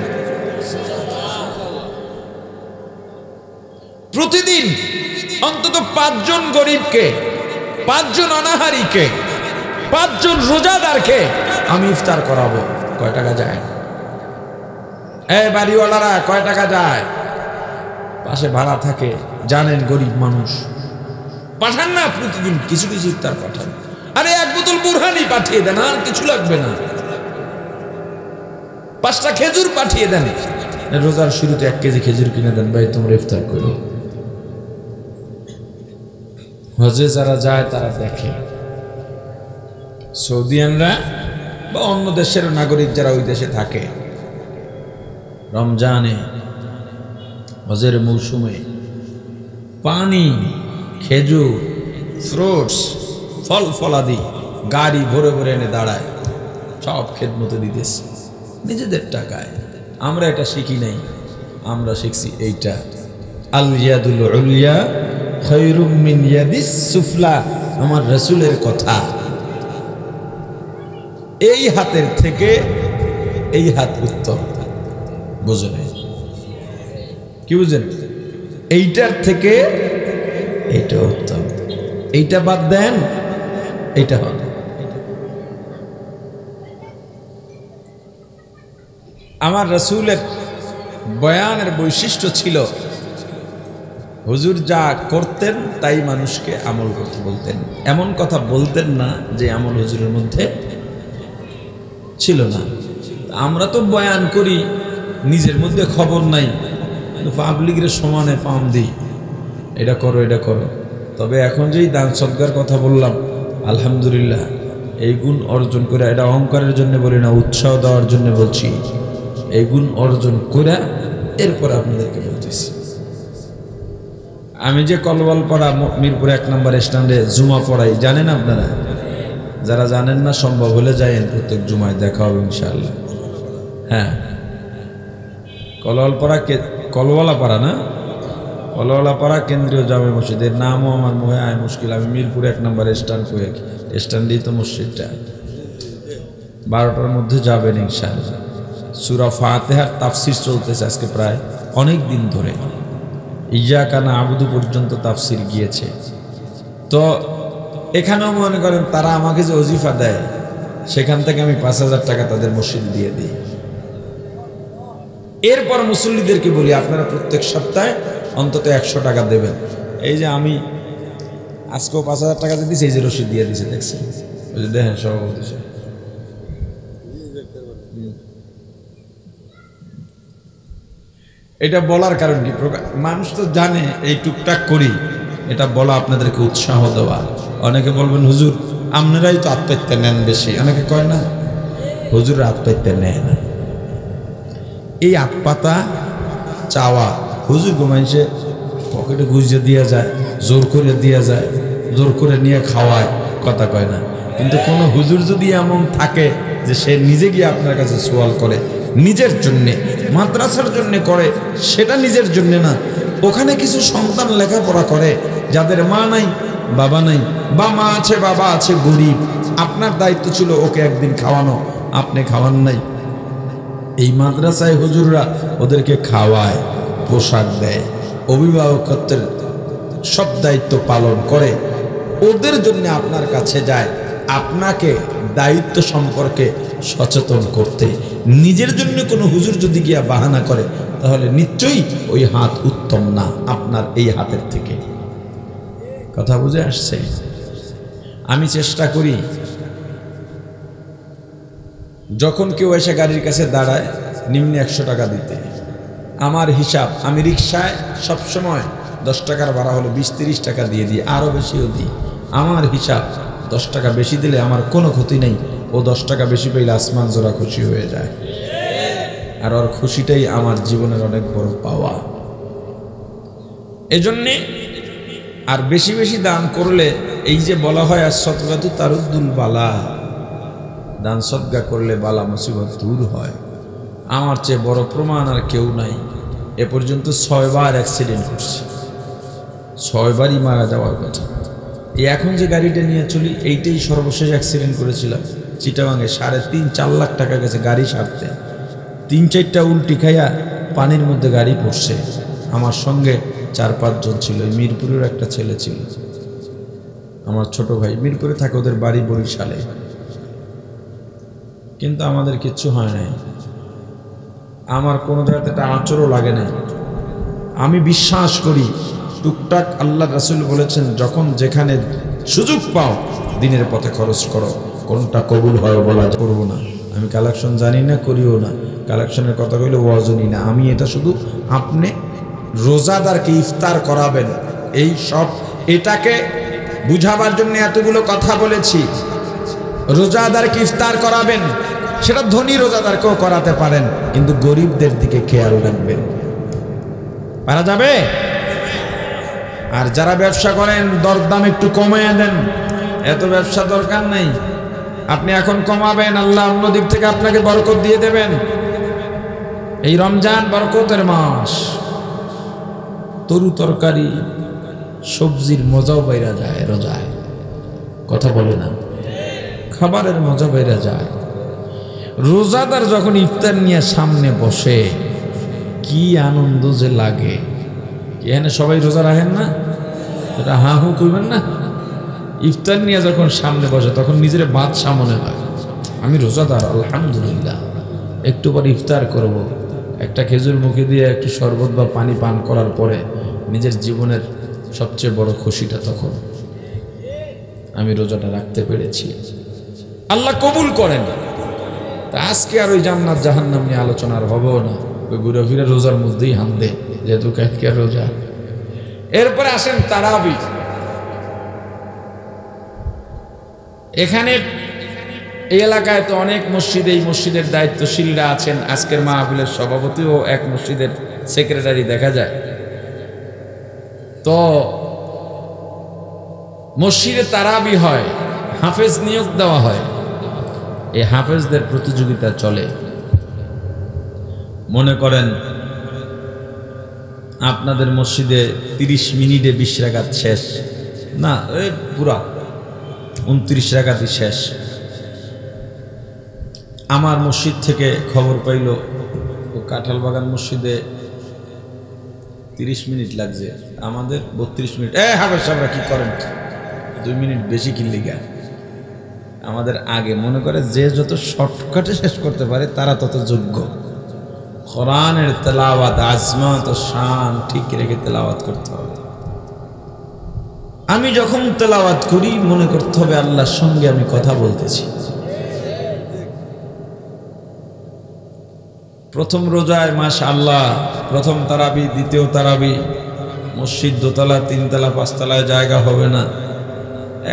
প্রতিদিন অন্তত 5 জন গরিবকে, 5 জন অনাহারীকে, 5 জন রোজাদারকে আমি ইফতার করাবো। কয় টাকা যায়? বাড়িওয়ালারা কয় টাকা যায়? পাশে ভাড়া থাকে, জানেন গরিব মানুষ, পাঠান না প্রতিদিন কিছু কিছু ইফতার পাঠান। আরে 1 বোতল বুরহানি পাঠিয়ে দেন, আর কিছু লাগবে না। 5টা খেজুর পাঠিয়ে দেন। রোজার শুরুতে 1 কেজি খেজুর কিনে দেন, ভাই তোমরা ইফতার করো। হজে যারা যায় তারা দেখে, সৌদিয়ানরা বা অন্য দেশের নাগরিক যারা ওই দেশে থাকে, রমজানে হজের মৌসুমে পানি, খেজুর, ফ্রুটস, ফল ফলাদি গাড়ি ভরে ভরে এনে দাঁড়ায়, সব খেদমতে দিতেছে নিজেদের টাকায়। আমরা এটা শিখি নাই, আমরা শিখছি এইটা, আল ইয়াদুল উলিয়া খায়রুম মিন ইয়াদিস সুফলা, আমার রাসূলের কথা। এই হাতের থেকে এই হাত উত্তম, বুঝলেন? কি বুঝলেন? এইটার থেকে এইটা উত্তম, এইটা বাদ দেন, এইটা হবে। আমার রাসূলের বয়ানের বৈশিষ্ট্য ছিল, হুজুর যা করতেন তাই মানুষকে আমল করতে বলতেন, এমন কথা বলতেন না যে আমল হুজুরের মধ্যে ছিল না। আমরা তো বয়ান করি, নিজের মধ্যে খবর নাই, পাবলিকের সমানে পাম দিই। এটা করো এটা করো। তবে এখন যেই দান সদকার কথা বললাম, আলহামদুলিল্লাহ এই গুণ অর্জন করে, এটা অহংকারের জন্য বলি না, উৎসাহ দেওয়ার জন্য বলছি, এই গুণ অর্জন করে এরপর আপনাদেরকে বলতেছি। আমি যে কলওয়ালপাড়া মিরপুর 1 নম্বর স্ট্যান্ডে জুমা পড়াই, জানেন আপনারা? যারা জানেন না সম্ভব হলে যায়েন, প্রত্যেক জুমায় দেখা হবে ইনশাআল্লাহ। হ্যাঁ, কলওয়ালাপাড়া না, কলওয়ালাপাড়া কেন্দ্রীয় জামে মসজিদের নামও আমার মুখে আয় মুশকিল। আমি মিরপুর 1 নম্বর স্ট্যান্ডেই তো মসজিদটা। 12টার মধ্যে যাবেন ইনশাআল্লাহ। সূরা ফাতিহার তাফসীর চলতেছে আজকে প্রায় অনেক দিন ধরে, ইয়াকা না'বুদু পর্যন্ত তাফসীর গিয়েছে। তো এখানেও মনে করেন তারা আমাকে যে ওজিফা দেয়, সেখান থেকে আমি 5,000 টাকা তাদের মসজিদ দিয়ে দিই। এরপর মুসল্লিদেরকে বলি আপনারা প্রত্যেক সপ্তাহে অন্তত 100 টাকা দেবেন। এই যে আমি আজকেও 5,000 টাকা দিয়ে দিয়েছি, এই যে রসিদ দিয়ে দিয়েছে, দেখছেন? ওই যে দেখেন সভাপতি সাহেব। এটা বলার কারণ কি, মানুষ তো জানে এই টুকটাক করি, এটা বলা আপনাদেরকে উৎসাহ দেওয়া। অনেকে বলবেন হুজুর আপনারাই তো আত্মহত্যা নেন বেশি, অনেকে কয় না হুজুর আত্মহত্যা নেয় না। এই আতপাতা চাওয়া, হুজুর ঘুমাইছে পকেটে গুঁজে দিয়া যায়, জোর করে দিয়া যায়, জোর করে নিয়ে খাওয়ায়, কথা কয় না। কিন্তু কোনো হুজুর যদি এমন থাকে যে সে নিজে গিয়ে আপনার কাছে সওয়াল করে, নিজের জন্যে, মাদ্রাসার জন্যে করে, সেটা নিজের জন্যে না, ওখানে কিছু সন্তান লেখাপড়া করে যাদের মা নাই বাবা নাই, বা মা আছে বাবা আছে গরিব, আপনার দায়িত্ব ছিল ওকে একদিন খাওয়ানো, আপনি খাওয়ান নাই। এই মাদ্রাসায় হুজুররা ওদেরকে খাওয়ায়, পোশাক দেয়, অভিভাবকত্বের সব দায়িত্ব পালন করে, ওদের জন্য আপনার কাছে যায় আপনাকে দায়িত্ব সম্পর্কে সচেতন করতে। নিজের জন্য কোনো হুজুর যদি গিয়া বাহানা করে, তাহলে নিশ্চয়ই ওই হাত উত্তম না আপনার এই হাতের থেকে। কথা বুঝে আসছে? আমি চেষ্টা করি যখন কেউ এসে গাড়ির কাছে দাঁড়ায় নিম্নে 100 টাকা দিতে। আমার হিসাব, আমি রিক্সায় সবসময় 10 টাকার ভাড়া হলো 20-30 টাকা দিয়ে দিই, আরও বেশিও দিই। আমার হিসাব 10 টাকা বেশি দিলে আমার কোনো ক্ষতি নেই, ও 10 টাকা বেশি পেলে আসমান জোড়া খুশি হয়ে যায়, আর ওর খুশিটাই আমার জীবনের অনেক বড় পাওয়া। এজন্যে আর বেশি বেশি দান করলে, এই যে বলা হয় আর সদকাতু তারুদ্দুল বালা, দান সদকা করলে বালা মুসিবত দূর হয়। আমার চেয়ে বড় প্রমাণ আর কেউ নাই। এ পর্যন্ত 6 বার অ্যাক্সিডেন্ট করছি, 6 বারই মারা যাওয়ার কথা। এখন যে গাড়িটা নিয়ে চলি, এইটাই সর্বশেষ অ্যাক্সিডেন্ট করেছিলাম চিটাগাঙে। 3.5-4 লাখ টাকা গেছে গাড়ি সারতে। 3-4টা উল্টি খাইয়া পানির মধ্যে গাড়ি পড়ছে। আমার সঙ্গে 4-5 জন ছিল। মিরপুরের একটা ছেলে ছিল, আমার ছোট ভাই, মিরপুরে থাকে, ওদের বাড়ি বরিশালে। কিন্তু আমাদের কিচ্ছু হয় নাই, আমার কোনো জায়গাতে একটা আঁচড়ও লাগে নাই। আমি বিশ্বাস করি টুকটাক আল্লাহ রাসূল বলেছেন, যখন যেখানে সুযোগ পাও দিনের পথে খরচ করো। কোনটা কবুল হয় বলা করবো না, আমি কালেকশন জানি না, করিও না। কালেকশনের কথা কইলে ওয়াজনই না। আমি এটা শুধু আপনি রোজাদারকে ইফতার করাবেন, এই সব এটাকে বুঝাবার জন্য এতগুলো কথা বলেছি। রোজাদারকে ইফতার করাবেন, সেটা ধনী রোজাদারকেও করাতে পারেন, কিন্তু গরিবদের দিকে খেয়াল রাখবেন। পারা যাবে? আর যারা ব্যবসা করেন দরদাম একটু কমিয়ে দেন, এত ব্যবসা দরকার নেই। আপনি এখন কমাবেন, আল্লাহ অন্য দিক থেকে আপনাকে বরকত দিয়ে দেবেন। এই রমজান বরকতের মাস, তরু তরকারি সবজির মজাও বাইরা যায় রোজায়, কথা বলে না, খাবারের মজা বাইরা যায়। রোজাদার যখন ইফতার নিয়ে সামনে বসে, কি আনন্দ যে লাগে। এখানে সবাই রোজা রাখেন না? এটা হা হু করবেন না? ইফতার নিয়ে যখন সামনে বসে, তখন নিজের বাদশা মনে হয়, আমি রোজাদার, আলহামদুলিল্লাহ, একটু পর ইফতার করব। একটা খেজুর মুখে দিয়ে একটু শরবত বা পানি পান করার পরে নিজের জীবনের সবচেয়ে বড় খুশিটা তখন, আমি রোজাটা রাখতে পেরেছি, আল্লাহ কবুল করেন। তা আজকে আর ওই জান্নাত জাহান্নাম নিয়ে আলোচনা আর হবেও না, ওই ঘুরে ফিরে রোজার মধ্যেই হামদে, যেহেতু কালকে রোজা। এরপরে আসেন তারাবি। এখানে এই এলাকায় তো অনেক মসজিদে এই মসজিদের দায়িত্বশীলরা আছেন। আজকের মাহফিলের সভাপতিও এক মসজিদের সেক্রেটারি দেখা যায়। তো মসজিদে তারাবি হয়, হাফেজ নিয়োগ দেওয়া হয়। এই হাফেজদের প্রতিযোগিতা চলে। মনে করেন আপনাদের মসজিদে 30 মিনিটে 20 রাকাত শেষ, না পুরা 29 রাকাতই শেষ। আমার মসজিদ থেকে খবর পাইল ও কাঁঠাল বাগান মসজিদে 30 মিনিট লাগছে, আমাদের 32 মিনিট। হাফেজ সাহেবরা কি করেন, 2 মিনিট বেশি কিনলে গা। আমাদের আগে মনে করে যে যত শর্টকাটে শেষ করতে পারে তারা তত যোগ্য। কোরআনের তেলাওয়াত আজমত ও শান ঠিক রেখে তেলাওয়াত করতে হবে। আমি যখন তেলাওয়াত করি মনে করতে হবে আল্লাহর সঙ্গে আমি কথা বলতেছি। প্রথম রোজায় মাশাআল্লাহ, প্রথম তারাবি, দ্বিতীয় তারাবি, মসজিদ দোতলা, 3 তলা, 5 তলায় জায়গা হবে না,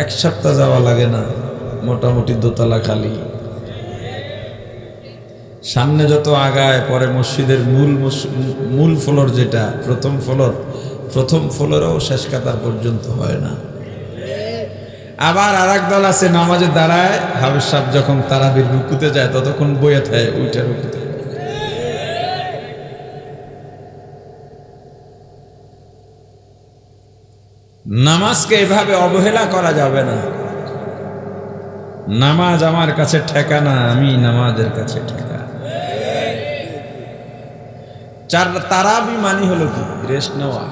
1 সপ্তাহ যাওয়া লাগে না, মোটামুটি দোতলা খালি। সামনে যত আগায় পরে মসজিদের মূল ফ্লোর, যেটা প্রথম ফ্লোরেও শেষ কাতার পর্যন্ত হয় না। আবার আরেক দল আছে নামাজে দাঁড়ায়, হাফেজ সাহেব যখন তারাবির রুকুতে যায় ততক্ষণ বইয়ে থাকে ওইটা রুকুতে। নামাজকে এভাবে অবহেলা করা যাবে না। নামাজ আমার কাছে ঠেকা না, আমি নামাজের কাছে ঠেকা। তারাবি মানি হলো কি? রেস্ট নেওয়া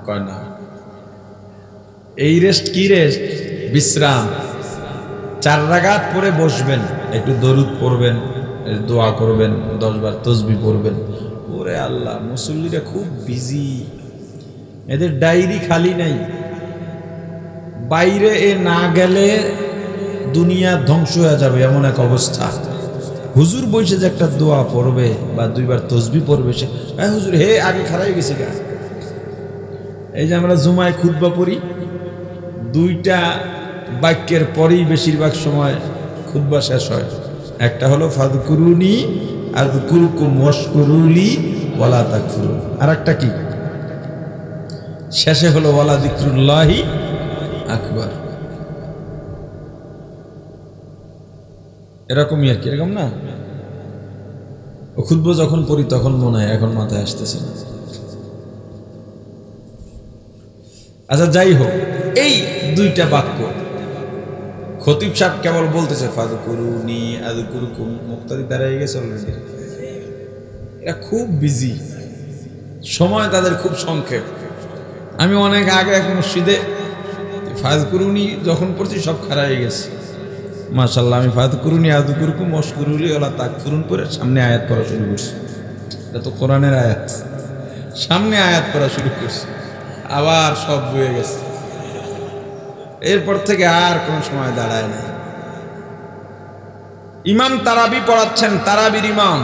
কয় না। এই রেস্ট কি রেস্ট? বিশ্রাম। 4 রাকাত পরে বসবেন, একটু দরুদ পড়বেন, দোয়া করবেন, 10 বার তাসবিহ পড়বেন। ওরে আল্লাহ, মুসল্লিরা খুব বিজি, এদের ডায়েরি খালি নাই। বাইরে না গেলে দুনিয়া ধ্বংস হয়ে যাবে এমন এক অবস্থা। হুজুর বসে যে একটা দোয়া পড়বে বা 2 বার তাসবিহ পড়বে, সে হুজুর হে আগে খারাই গেছে গা। এই যে আমরা জুমায় খুতবা পড়ি, 2টা বাক্যের পরেই বেশিরভাগ সময় খুতবা শেষ হয়। একটা হলো ফাযকুরুনি আযকুরকুম ওয়াশকুরুলি ওয়ালা তাকফুরুন, আর একটা কি শেষে হলো ওয়ালা যিকরুল্লাহি আকবার। এরকমই আর কি, এরকম না? ও খুতবা যখন পড়ি তখন মনে হয়, এখন মাথায় আসতেছে না। আচ্ছা যাই হোক, এই 2টা বাক্য খতিব সাহেব কেবল বলতেছে ফাযকুরুনি আযকুরকুম, মুক্তাদি দাঁড়িয়ে গেছে অলরেডি। এরা খুব বিজি, সময় তাদের খুব সংক্ষেপ। আমি অনেক আগে এক মসজিদে ফাযকুরুনি যখন পড়ছি সব খারাপ হয়ে গেছে। মাশাআল্লাহ, আমি ফাযকুরুনি আযকুরকুম ওয়াশকুরুলি ওয়ালা তাকফুরুন পড়ে সামনে আয়াত পড়া শুরু করছি। এটা তো কোরআনের আয়াত, সামনে আয়াত পড়া শুরু করছি, আবার সব বয়ে গেছে। এরপর থেকে আর কোন সময় দাঁড়ায় না। ইমাম তারাবি পড়াচ্ছেন, তারাবির ইমাম,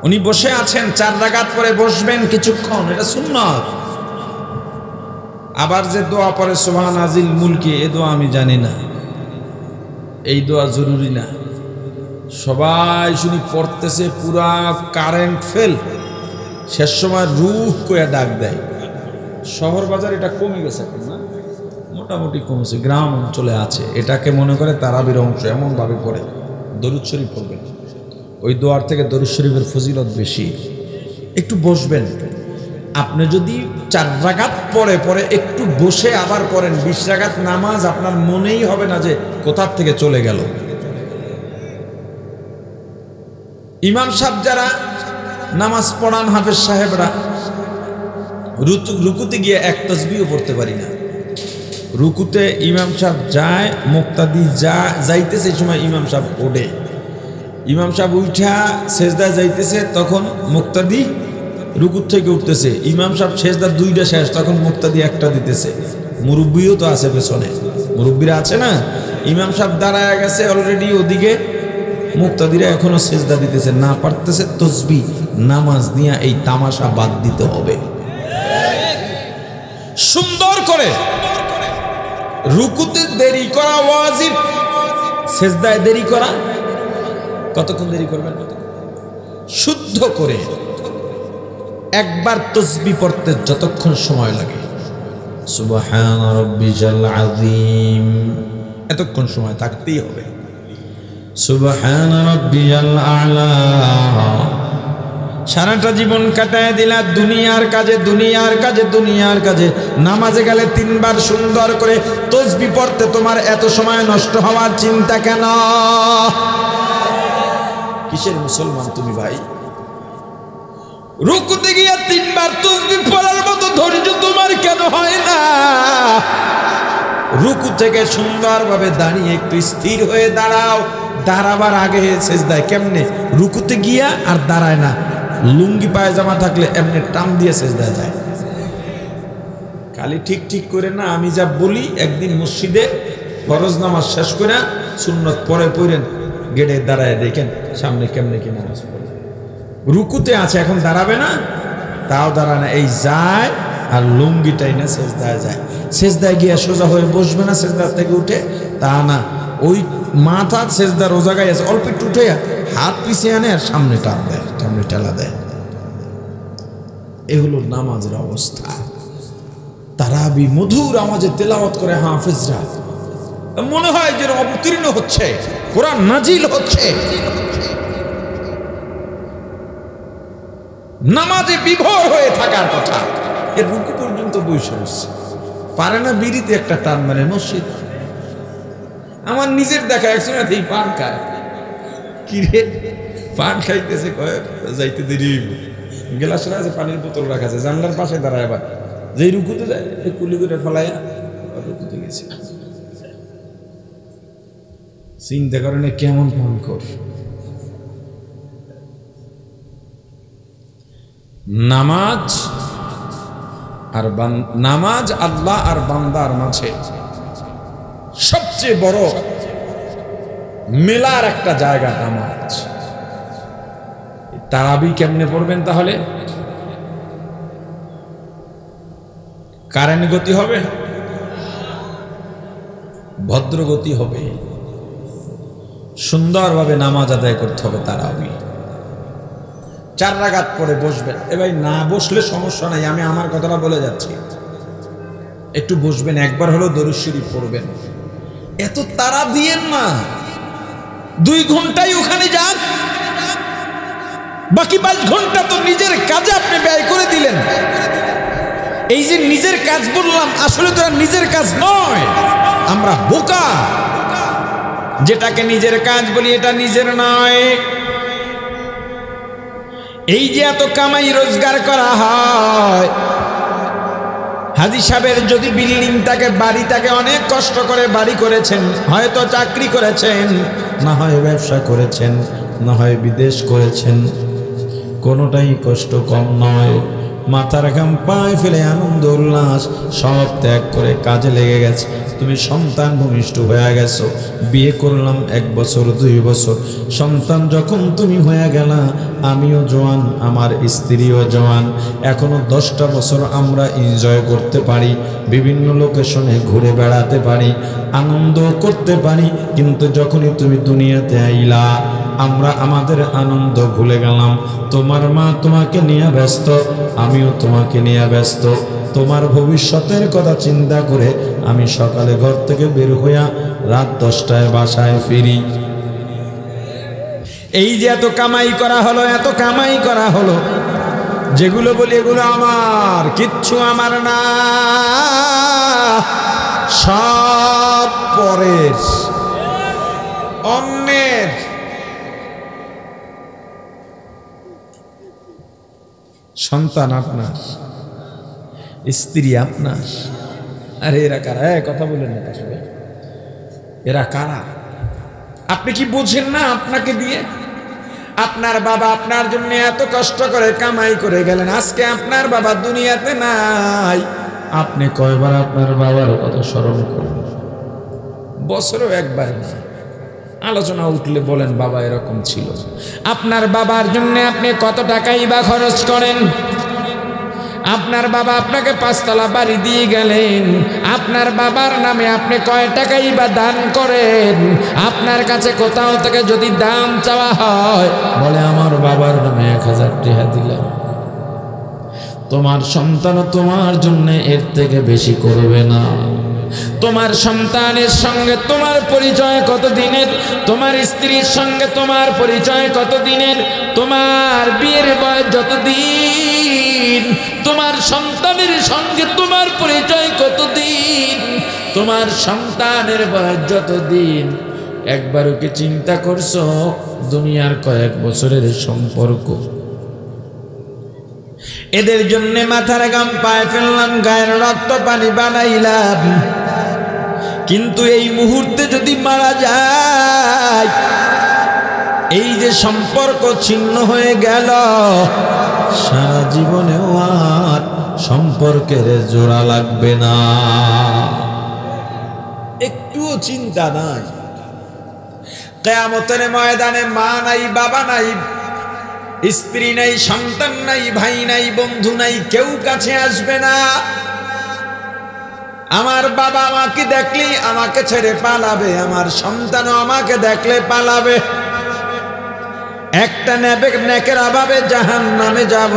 উনি বসে আছেন, 4 রাকাত পরে বসবেন কিছুক্ষণ, এটা সুন্নাত। আবার যে দোয়া পড়ে সুবহান আজিল মুলকি, এই দোয়া আমি জানি না, এই দোয়া জরুরি না। সবাই শুনি পড়তেছে, পুরা কারেন্ট ফেল, শেষ সময় রুহ করে ডাক দেয়। শহর বাজার এটা কমে গেছে এখন, না মোটামুটি কমছে, গ্রাম অঞ্চলে আছে। এটাকে মনে করে তারাবির অংশ, এমন ভাবে পড়ে। দরুদ শরীফ পড়বেন, ওই দোয়ার থেকে দরুদ শরীফের ফজিলত বেশি। একটু বসবেন। আপনি যদি 4 রাকাত পরে পরে একটু বসে আবার পড়েন, 20 রাকাত নামাজ আপনার মনেই হবে না যে কোথার থেকে চলে গেল। ইমাম সাহেব যারা নামাজ পড়ান, হাফেজ সাহেবরা, রুকুতে গিয়ে 1 তাসবিহও পড়তে পারি না। রুকুতে ইমাম সাহেব যায়, মুক্তাদি যাইতেছে, এই সময় ইমাম সাহেব ওঠে। ইমাম সাহেব উঠা সেজদায় যাইতেছে, তখন মুক্তাদি রুকুর থেকে উঠতেছে। ইমাম সাহেব সেজদা 2টা শেষ, তখন মুক্তাদি 1টা দিতেছে। মুরব্বিও তো আছে পেছনে, মুরব্বিরা আছে না। ইমাম সাহেব দাঁড়ায় গেছে অলরেডি, ওদিকে মুক্তাদিরা এখনো সেজদা দিতেছে, না পারতেছে তাসবিহ। নামাজ নিয়ে এই তামাশা বাদ দিতে হবে। সুন্দর করে রুকুতে দেরি করা ওয়াজিব, সেজদায় দেরি করা কতক্ষণ দেরি করবেন? শুদ্ধ করে একবার তাসবিহ পড়তে যতক্ষণ সময় লাগে, সুবহান রাব্বিল আযীম, এতক্ষণ সময় থাকতেই হবে। সুবহান রাব্বিল আ'লা। সারাটা জীবন কাটায় দিলা দুনিয়ার কাজে, দুনিয়ার কাজে, দুনিয়ার কাজে। নামাজে গেলে 3 বার সুন্দর করে তাসবিহ পড়তে তোমার এত সময় নষ্ট হওয়ার চিন্তা কেন? কিসের মুসলমান তুমি ভাই? রুকুতে গিয়ে 3 বার তাসবিহ পড়ার মতো ধৈর্য তোমার কেন হয় না? রুকু থেকে সুন্দরভাবে দাঁড়িয়ে একটু স্থির হয়ে দাঁড়াও। দাঁড়াবার আগে সেজদায় কেমনে? রুকুতে গিয়া আর দাঁড়ায় না, লুঙ্গি পায়জামা থাকলে এমনি টান দিয়ে সেজদায় যায়। খালি ঠিক ঠিক করে না। আমি যা বলি, একদিন মসজিদে ফরজ নামাজ শেষ করে সুন্নত পরে পড়েন, গেটে দাঁড়ায় দেখেন সামনে কেমনে কি নামাজ পড়ে। রুকুতে আছে, এখন দাঁড়াবে না, তাও দাঁড়ায় না, এই যায় আর লুঙ্গিটাই না সেজদায় যায়। সেজদায় গিয়া সোজা হয়ে বসবে না, সেজদার থেকে উঠে তা না, ওই মাথা সেজদার ও জায়গায় আছে, অল্প একটু উঠে হাত পিছিয়ে আনে আর সামনে টান দেয়, সামনে ঠেলা দেয়। এ হলো নামাজের অবস্থা। তারাবি মধুর আওয়াজে তেলাওয়াত করে হাফেজরা, মনে হয় যে অবতীর্ণ হচ্ছে, কোরআন নাজিল হচ্ছে। নামাজে বিভোর হয়ে থাকার কথা, এর রুকু পর্যন্ত বসে বসছে, পারে না বিড়িতে একটা টান মারে। মসজিদ আমার নিজের দেখা, একসময় এই পান খায়, কি রে পান খাইতেছে, কয় যাইতে দেরি, গেলাস আছে, পানির বোতল রাখা আছে, জানলার পাশে দাঁড়ায়, আবার যেই রুকুতে যায় কুলি করে ফেলাইয়া রুকুতে গেছে। চিন্তা করেন কেমন পান কর। নামাজ আর নামাজ আল্লাহ আর বান্দার মাঝে সবচেয়ে বড় মেলার একটা জায়গা নামাজ। তারাবি কেমনে পড়বেন তাহলে? কারেন্ট গতি হবে, ভদ্র গতি হবে, সুন্দরভাবে নামাজ আদায় করতে হবে। তারাবি 4 রাকাত পরে বসবেন। এ ভাই না বসলে সমস্যা নাই, আমি আমার কথাটা বলে যাচ্ছি, একটু বসবেন, একবার হলো দরুদ শরীফ পড়বেন। এত তারা দিয়েন না, 2 ঘন্টাই ওখানে যান, বাকি 5 ঘন্টা তো নিজের কাজে আপনি ব্যয় করে দিলেন। এই যে নিজের কাজ বললাম, আসলে তো নিজের কাজ নয়, আমরা বোকা। যেটাকে নিজের কাজ বলি এটা নিজের নয়। এই যে এত কামাই রোজগার করা হয়, হাজী সাহেবের যদি বিল্ডিং থাকে, বাড়ি থাকে, অনেক কষ্ট করে বাড়ি করেছেন, হয়তো চাকরি করেছেন, না হয় ব্যবসা করেছেন, না হয় বিদেশ করেছেন, কোনোটাই কষ্ট কম নয়। মাথার ঘাম পায়ে ফেলে আনন্দ উল্লাস সব ত্যাগ করে কাজে লেগে গেছে। তুমি সন্তান ভূমিষ্ঠ হয়ে গেছো, বিয়ে করলাম 1 বছর 2 বছর, সন্তান যখন তুমি হয়ে গেলা, আমিও জওয়ান, আমার স্ত্রীও জওয়ান, এখনো 10টা বছর আমরা এনজয় করতে পারি, বিভিন্ন লোকেশনে ঘুরে বেড়াতে পারি, আনন্দ করতে পারি। কিন্তু যখনই তুমি দুনিয়াতে আইলা, আমরা আমাদের আনন্দ ভুলে গেলাম। তোমার মা তোমাকে নিয়ে ব্যস্ত, আমিও তোমাকে নিয়ে ব্যস্ত। তোমার ভবিষ্যতের কথা চিন্তা করে আমি সকালে ঘর থেকে বের হইয়া রাত 10টায় বাসায় ফিরি। এই যে এত কামাই করা হলো, এত কামাই করা হলো, যেগুলো বলি এগুলো আমার, কিচ্ছু আমার না, সব পরের, অন্যের। সন্তান আপনার, স্ত্রী আপনার। আরে এরা কারা? কথা বলেন না, এরা কারা? আপনি কি বোঝেন না? আপনাকে দিয়ে আপনার বাবা আপনার জন্য এত কষ্ট করে কামাই করে গেলেন, আজকে আপনার বাবা দুনিয়াতে নাই। আপনি কয়বার আপনার বাবার কথা স্মরণ করেন? বছরেও একবার না, আলোচনা উঠলে বলেন বাবা এরকম ছিল। আপনার বাবার জন্য আপনি কত টাকাই বা খরচ করেন? আপনার বাবা আপনাকে 5 তলা বাড়ি দিয়ে গেলেন, আপনার বাবার নামে আপনি কয় টাকাই বা দান করেন? আপনার কাছে কোথাও থেকে যদি দান চাওয়া হয়, বলে আমার বাবার নামে 1000 টাকা দিলাম, তোমার সন্তান তোমার জন্য এর থেকে বেশি করবে না। তোমার সন্তানের সঙ্গে তোমার পরিচয় কত দিনের, তোমার স্ত্রীর সঙ্গে তোমার পরিচয় কত দিনের, তোমার বিয়ের বয়স যত দিন, তোমার সন্তানের সঙ্গে তোমার পরিচয় কত দিন, তোমার সন্তানের বয়স যত দিন, একবারও কি চিন্তা করছো দুনিয়ার কয়েক বছরের সম্পর্ক? এদের জন্য মাথার গাম পায়ে ফেললাম, গায়ের রক্ত পানি বানাইলাম, কিন্তু এই মুহূর্তে যদি মারা যায়, এই যে সম্পর্ক ছিন্ন হয়ে গেল, সারা জীবনেও আর সম্পর্কের জোড়া লাগবে না। একটুও চিন্তা নাই। কিয়ামতের ময়দানে মা নাই, বাবা নাই, স্ত্রী নাই, সন্তান নাই, ভাই নাই, বন্ধু নাই, কেউ কাছে আসবে না। আমার বাবা আমাকে দেখলেই আমাকে ছেড়ে পালাবে, আমার সন্তানও আমাকে দেখলে পালাবে। একটা নেকের অভাবে জাহান্নামে যাব।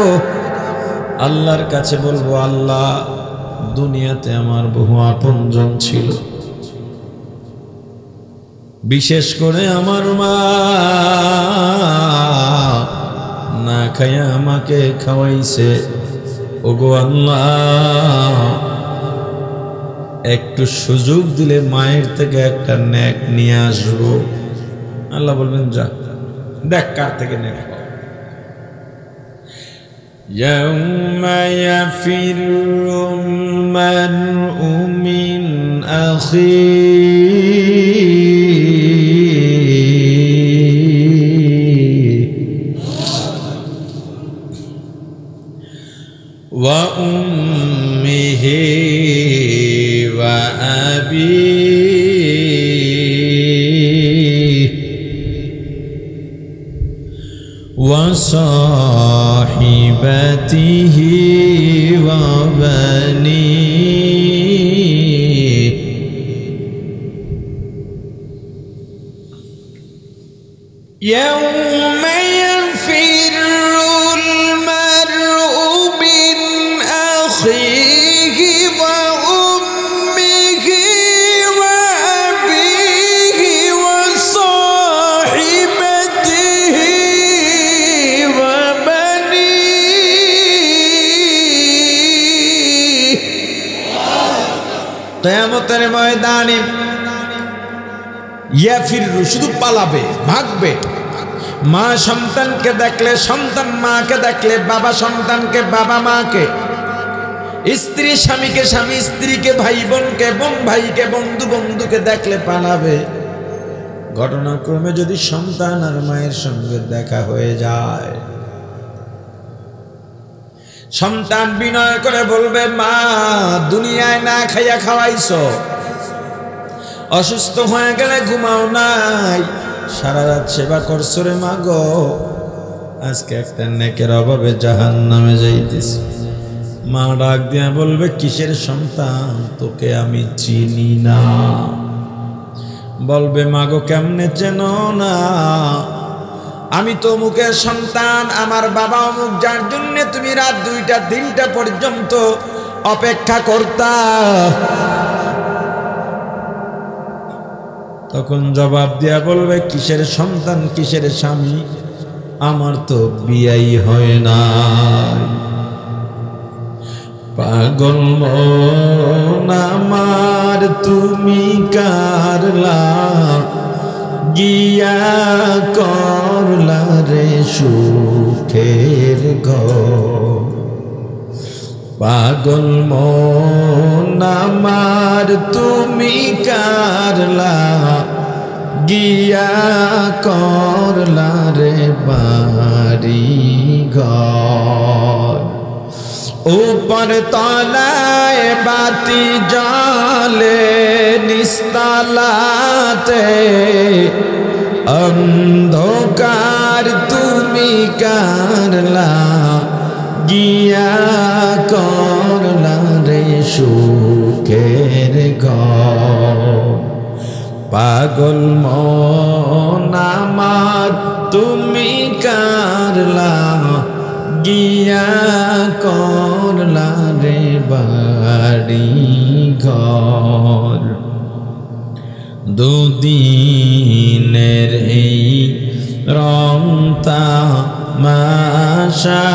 আল্লাহর কাছে বলবো, আল্লাহ দুনিয়াতে আমার বহু আপনজন ছিল, বিশেষ করে আমার মা না খাইয়া আমাকে খাওয়াইছে। ওগো আল্লাহ, একটু সুযোগ দিলে মায়ের থেকে একটা নেক নিয়ে আসবো। আল্লাহ বলবেন, যা দেখ কার থেকে নেক। ইয়াউমা ইয়াফিরুল মারউ মিন ওয়া উম্মিহি ওয়া আবিহি ওয়া সাহিবাতিহি ওয়া বানিহি ইয়াউমা ইয়াফিরুল মারউ মিন আখিহি ওয়া উম্মিহি ওয়া আবিহি ওয়া সাহিবাতিহি ওয়া বানিহি। কিয়ামতের ময়দানে ইয়াফিরু শুধু পালাবে, ভাগবে। মা সন্তানকে দেখলে, সন্তান মাকে দেখলে, বাবা সন্তানকে, বাবা মাকে, স্ত্রী স্বামীকে, স্বামী স্ত্রীকে, ভাই বোনকে, বোন ভাইকে, বন্ধু বন্ধুকে দেখলে পালাবে। ঘটনাক্রমে যদি সন্তান আর মায়ের সঙ্গে দেখা হয়ে যায়, সন্তান বিনয় করে বলবে, মা দুনিয়ায় না খাইয়া খাওয়াইছো, অসুস্থ হয়ে গেলে ঘুমাও নাই, সারা রাত সেবা করছো রে মা গো, আজকে একটা নেকের অভাবে জাহান্নামে যাইতেছি। মা ডাক দিয়া বলবে, কিসের সন্তান, তোকে আমি চিনি না। বলবে, মা গো কেমনে চেনো না? আমি তো অমুকের সন্তান, আমার বাবা অমুক, যার জন্য তুমি রাত 2টা 3টা পর্যন্ত অপেক্ষা করতা। তখন জবাব দিয়া বলবে, কিসের সন্তান, কিসের স্বামী, আমার তো বিয়াই হয় না। পাগল মন আমার তুমি কারলা গিয়া করলা রে সুখের ঘর। পাগল মন আমার তুমি কারলা গিয়া করলা রে বাড়ি ঘর। ऊपर तलाए बाती जाले निस्तालाते अंधकार तुमी करला গিয়া করলা রে সুখের ঘর পাগল মন আমার তুমি কারলা গিয়া করলা রে বাড়ি ঘর দুদিনের এই রং তামাশা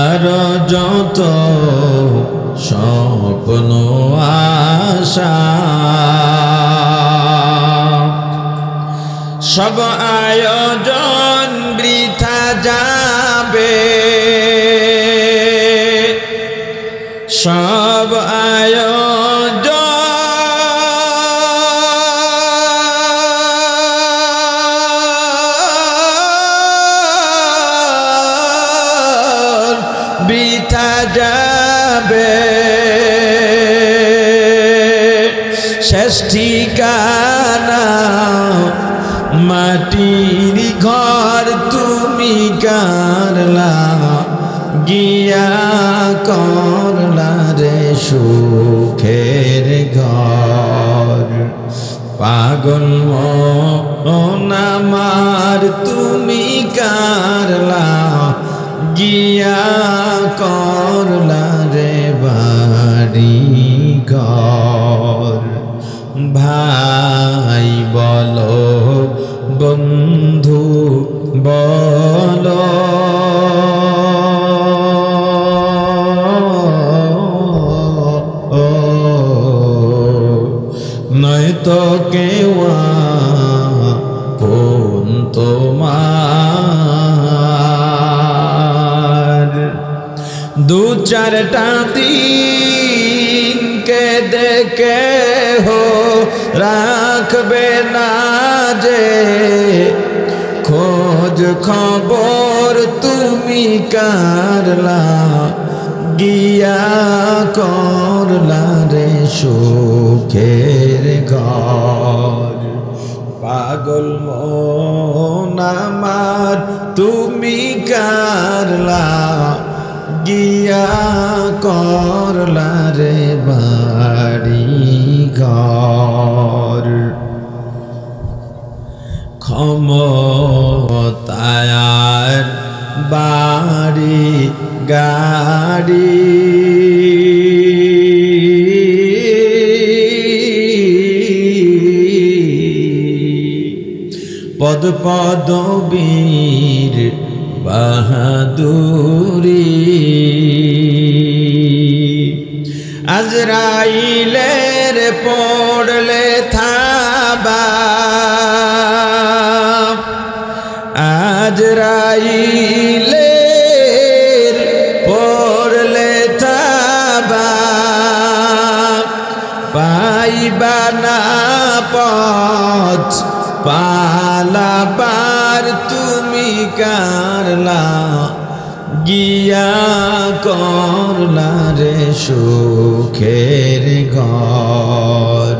আর যত স্বপ্ন আশা সব আয়োজন বৃথা যাবে সব আয়োজন বৃথা যাবে শেষ ঠিকানা মাটির ঘর তুমি কারলা গিয়া করলা রে সুখের ঘর পাগল মন আমার তুমি কারলা গিয়া করলা রে বাড়ি ঘর ভাই বলো বন্ধু বলো নয়তো কেওয়া কোন তোমার দু চারটা দিন কে দেখে হো রাখবে না যে খোঁজ খবর তুমি কারলা গিয়া করলা রে সুখের ঘর পাগল মন আমার তুমি কারলা গিয়া করলা রে বাড়ি ঘর ক্ষমতায়ার বাড়ি গাড়ি পদ পদবীর বাহাদুরি আজরাইলের পড়লে থাবা আজরাইলের পড়লে থাবা পাইবা না পথ পালাবার তুমি কারলা গিয়া করলা রে সুখের ঘর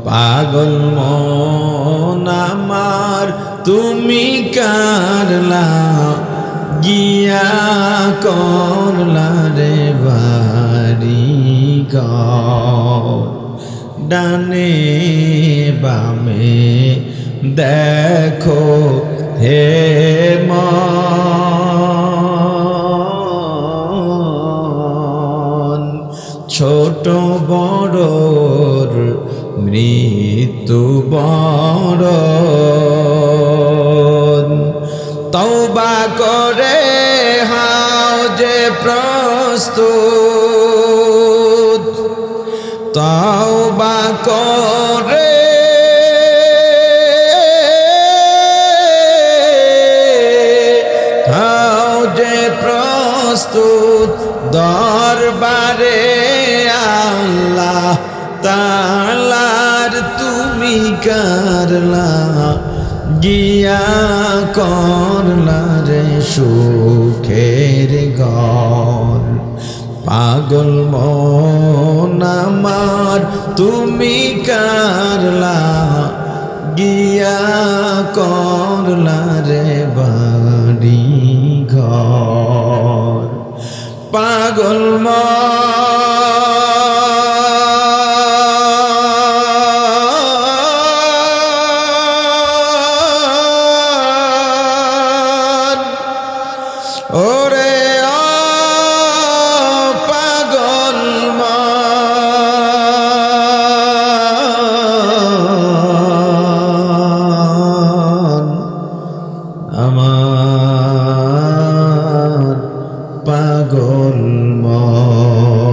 পাগল মন আমার তুমি কারলা গিয়া করলা রে বাড়ি ঘর ডানে বামে দেখো হে মন ছোট বড়র মৃত্যু বড় তওবা করে হাও যে প্রস্তুত তওবা করে হাও যে প্রস্তুত দরবারে আল্লাহ তাআলার তুমি কারলা গিয়া করলা রে সুখের ঘর পাগল মন আমার তুমি কারলা গিয়া করলা রে বাড়ি ঘর পাগল মন ওরে পাগল মন আমার পাগল মন